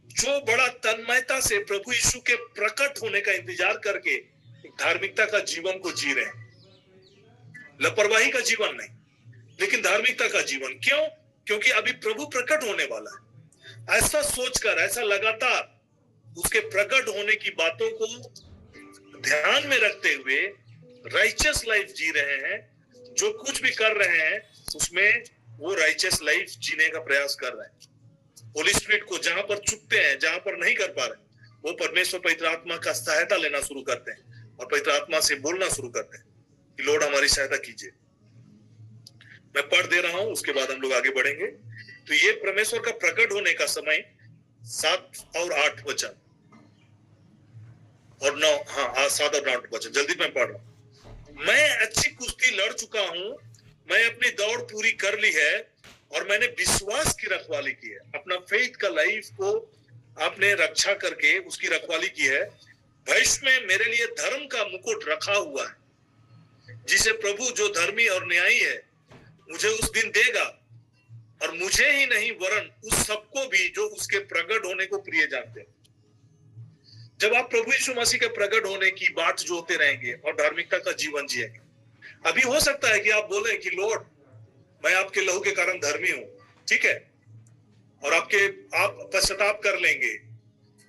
जो बड़ा तन्मयता से प्रभु यीशु के प्रकट होने का इंतजार करके धार्मिकता का जीवन को जी रहे हैं। लापरवाही का जीवन नहीं, लेकिन धार्मिकता का जीवन। क्यों? क्योंकि अभी प्रभु प्रकट होने वाला है। ऐसा सोचकर, ऐसा लगातार उसके प्रकट होने की बातों को ध्यान में रखते हुए राइचियस लाइफ जी रहे हैं। जो कुछ भी कर रहे हैं उसमें वो राइचियस लाइफ जीने का प्रयास कर रहे हैं। होली स्पिरिट को जहां पर चुकते हैं, जहां पर नहीं कर पा रहे, वो परमेश्वर पवित्र आत्मा का सहायता लेना शुरू करते हैं और पवित्र आत्मा से बोलना शुरू करते हैं कि लॉर्ड हमारी सहायता कीजिए। मैं पढ़ दे रहा हूं, उसके बाद हम लोग आगे बढ़ेंगे। तो ये परमेश्वर का प्रकट होने का समय 7 और 8 वचन और 9, 7 और 8 वचन जल्दी मैं पढ़ रहा हूं। मैं अच्छी कुश्ती लड़ चुका हूं, मैं अपनी दौड़ पूरी कर ली है और मैंने विश्वास की रखवाली की है। अपना फेथ का लाइफ को आपने रक्षा करके उसकी रखवाली की है। भविष्य में मेरे लिए धर्म का मुकुट रखा हुआ है, जिसे प्रभु जो धर्मी और न्यायी है मुझे उस दिन देगा, और मुझे ही नहीं वरन उस सबको भी जो उसके प्रकट होने को प्रिय जानते हैं। जब आप प्रभु यीशु मसीह के प्रकट होने की बात जोते रहेंगे और धार्मिकता का जीवन जिएंगे, अभी हो सकता है कि आप बोले कि लॉर्ड मैं आपके लहू के कारण धर्मी हूं, ठीक है, और आप पश्चाताप कर लेंगे,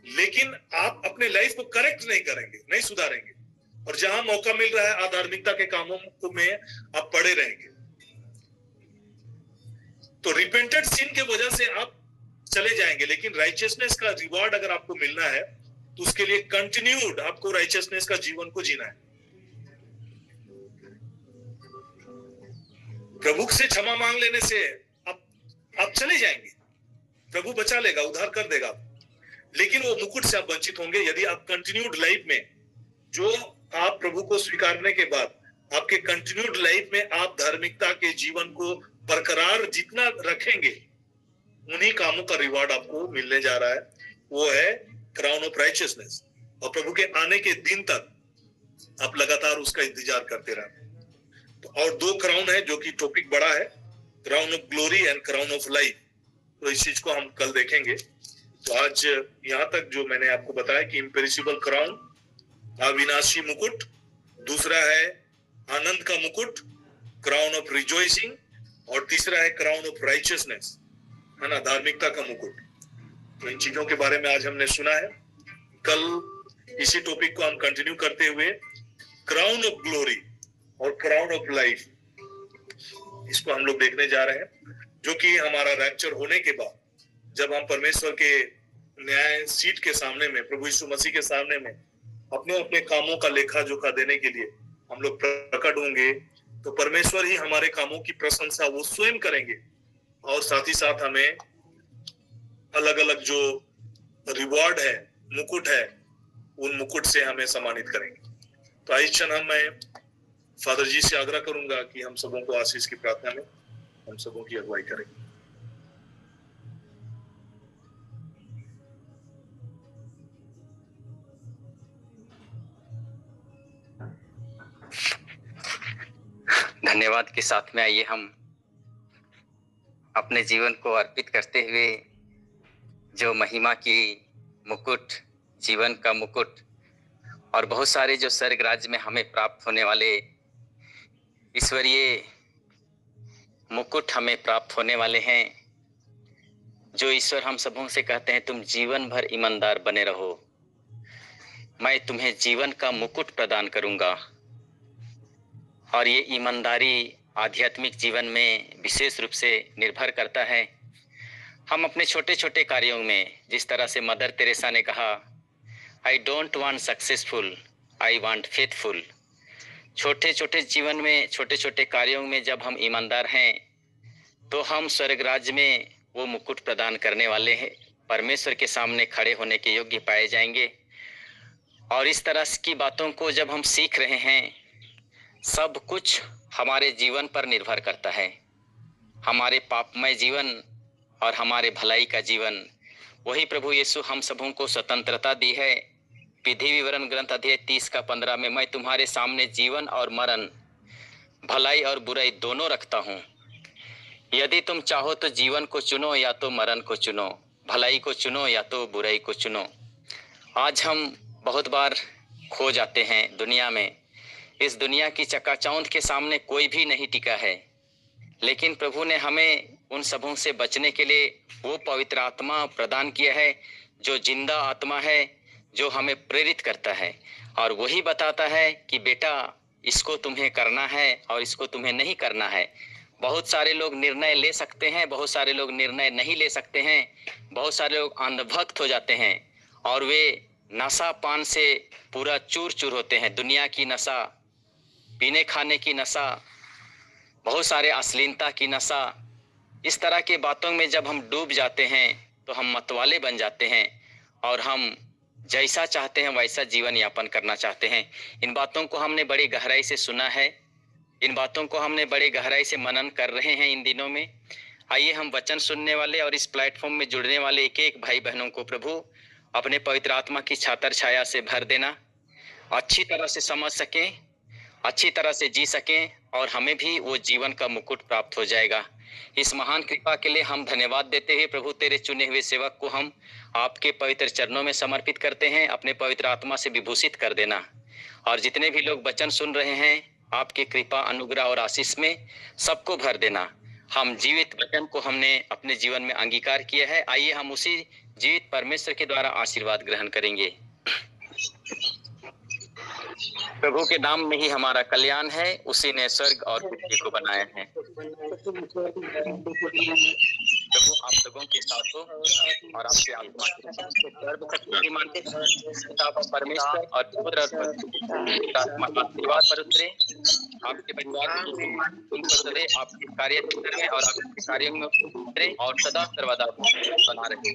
लेकिन आप अपने लाइफ को करेक्ट नहीं करेंगे, नहीं सुधारेंगे, और जहां मौका मिल रहा है अधार्मिकता के कामों में आप पड़े रहेंगे। तो रिपेंटेड सिन के वजह से आप चले जाएंगे, लेकिन राइचियसनेस का रिवार्ड अगर आपको मिलना है तो उसके लिए कंटिन्यूड आपको राइचियसनेस का जीवन को जीना है। प्रभु से क्षमा मांग लेने से आप चले जाएंगे, प्रभु बचा लेगा, उद्धार कर देगा, लेकिन वो मुकुट से आप वंचित होंगे यदि आप कंटिन्यूड लाइफ में जो आप प्रभु को स्वीकारने के बाद आपके कंटिन्यूड लाइफ में आप धार्मिकता के जीवन को बरकरार जितना रखेंगे, उन्हीं कामों का रिवार्ड आपको मिलने जा रहा है, वो है क्राउन ऑफ राइचियसनेस। और प्रभु के आने के दिन तक आप लगातार उसका इंतजार करते रहे। तो और 2 क्राउन है जो कि टॉपिक बड़ा है, crown of glory and crown of life. तो इस चीज को हम कल देखेंगे। तो आज यहाँ तक जो मैंने आपको बताया कि इम्पेरिसिबल क्राउन, अविनाशी मुकुट, दूसरा है आनंद का मुकुट, क्राउन ऑफ रिजॉइसिंग, और तीसरा है क्राउन ऑफ राइचियसनेस, है ना, धार्मिकता का मुकुट। तो इन चीजों के बारे में आज हमने सुना है। कल इसी टॉपिक को हम कंटिन्यू करते हुए क्राउन ऑफ ग्लोरी और क्राउन ऑफ लाइफ, इसको हम लोग देखने जा रहे हैं, जो कि हमारा रैप्चर होने के बाद जब हम परमेश्वर के न्याय सीट के सामने में, प्रभु यीशु मसीह के सामने में अपने अपने कामों का लेखा जोखा देने के लिए हम लोग प्रकट होंगे, तो परमेश्वर ही हमारे कामों की प्रशंसा वो स्वयं करेंगे, और साथ ही साथ हमें अलग अलग जो रिवॉर्ड है, मुकुट है, उन मुकुट से हमें सम्मानित करेंगे। तो इस क्षण मैं फादर जी से आग्रह करूंगा कि हम सबों को आशीष की प्रार्थना में हम सबों की अगुवाई करेंगे। धन्यवाद के साथ में आइए हम अपने जीवन को अर्पित करते हुए जो महिमा की मुकुट, जीवन का मुकुट, और बहुत सारे जो स्वर्ग राज्य में हमें प्राप्त होने वाले ईश्वरीय मुकुट हमें प्राप्त होने वाले हैं, जो ईश्वर हम सबों से कहते हैं तुम जीवन भर ईमानदार बने रहो, मैं तुम्हें जीवन का मुकुट प्रदान करूंगा। और ये ईमानदारी आध्यात्मिक जीवन में विशेष रूप से निर्भर करता है। हम अपने छोटे छोटे कार्यों में, जिस तरह से मदर तेरेसा ने कहा, I don't want successful, I want faithful. छोटे छोटे जीवन में, छोटे छोटे कार्यों में जब हम ईमानदार हैं, तो हम स्वर्ग राज्य में वो मुकुट प्रदान करने वाले हैं, परमेश्वर के सामने खड़े होने के योग्य पाए जाएंगे। और इस तरह की बातों को जब हम सीख रहे हैं, सब कुछ हमारे जीवन पर निर्भर करता है। हमारे पापमय जीवन और हमारे भलाई का जीवन, वही प्रभु यीशु हम सबों को स्वतंत्रता दी है। विधि विवरण ग्रंथ अध्याय 30 का 15 में, मैं तुम्हारे सामने जीवन और मरण, भलाई और बुराई दोनों रखता हूँ। यदि तुम चाहो तो जीवन को चुनो या तो मरण को चुनो, भलाई को चुनो या तो बुराई को चुनो। आज हम बहुत बार खो जाते हैं दुनिया में। इस दुनिया की चकाचौंध के सामने कोई भी नहीं टिका है, लेकिन प्रभु ने हमें उन सबों से बचने के लिए वो पवित्र आत्मा प्रदान किया है, जो जिंदा आत्मा है, जो हमें प्रेरित करता है और वही बताता है कि बेटा इसको तुम्हें करना है और इसको तुम्हें नहीं करना है। बहुत सारे लोग निर्णय ले सकते हैं, बहुत सारे लोग निर्णय नहीं ले सकते हैं। बहुत सारे लोग अंधभक्त हो जाते हैं और वे नशा पान से पूरा चूर चूर होते हैं। दुनिया की नशा, पीने खाने की नशा, बहुत सारे अश्लीलता की नशा, इस तरह के बातों में जब हम डूब जाते हैं तो हम मतवाले बन जाते हैं और हम जैसा चाहते हैं वैसा जीवन यापन करना चाहते हैं। इन बातों को हमने बड़ी गहराई से सुना है, इन बातों को हमने बड़ी गहराई से मनन कर रहे हैं इन दिनों में। आइए हम वचन सुनने वाले और इस प्लेटफॉर्म में जुड़ने वाले एक एक भाई बहनों को प्रभु अपने पवित्र आत्मा की छातर छाया से भर देना, अच्छी तरह से समझ सकें, अच्छी तरह से जी सकें और हमें भी वो जीवन का मुकुट प्राप्त हो जाएगा। इस महान कृपा के लिए हम धन्यवाद देते हैं प्रभु। तेरे चुने हुए सेवक को हम आपके पवित्र चरणों में समर्पित करते हैं। अपने पवित्र आत्मा से विभूषित कर देना और जितने भी लोग वचन सुन रहे हैं आपके कृपा, अनुग्रह और आशीष में सबको भर देना। हम जीवित वचन को हमने अपने जीवन में अंगीकार किया है। आइए हम उसी जीवित परमेश्वर के द्वारा आशीर्वाद ग्रहण करेंगे। प्रभु के नाम में ही हमारा कल्याण है, उसी ने स्वर्ग और पृथ्वी को बनाया है। प्रभु आप लोगों के साथ हो और आपके आत्मा के सर्वशक्तिमान पिता परमेश्वर और पुत्र आत्मा का आशीर्वाद पर उतरे, आपके परिवार में, आपके कार्य क्षेत्र में और आपके कार्यों में उतरे और सदा सर्वदा बना रहे।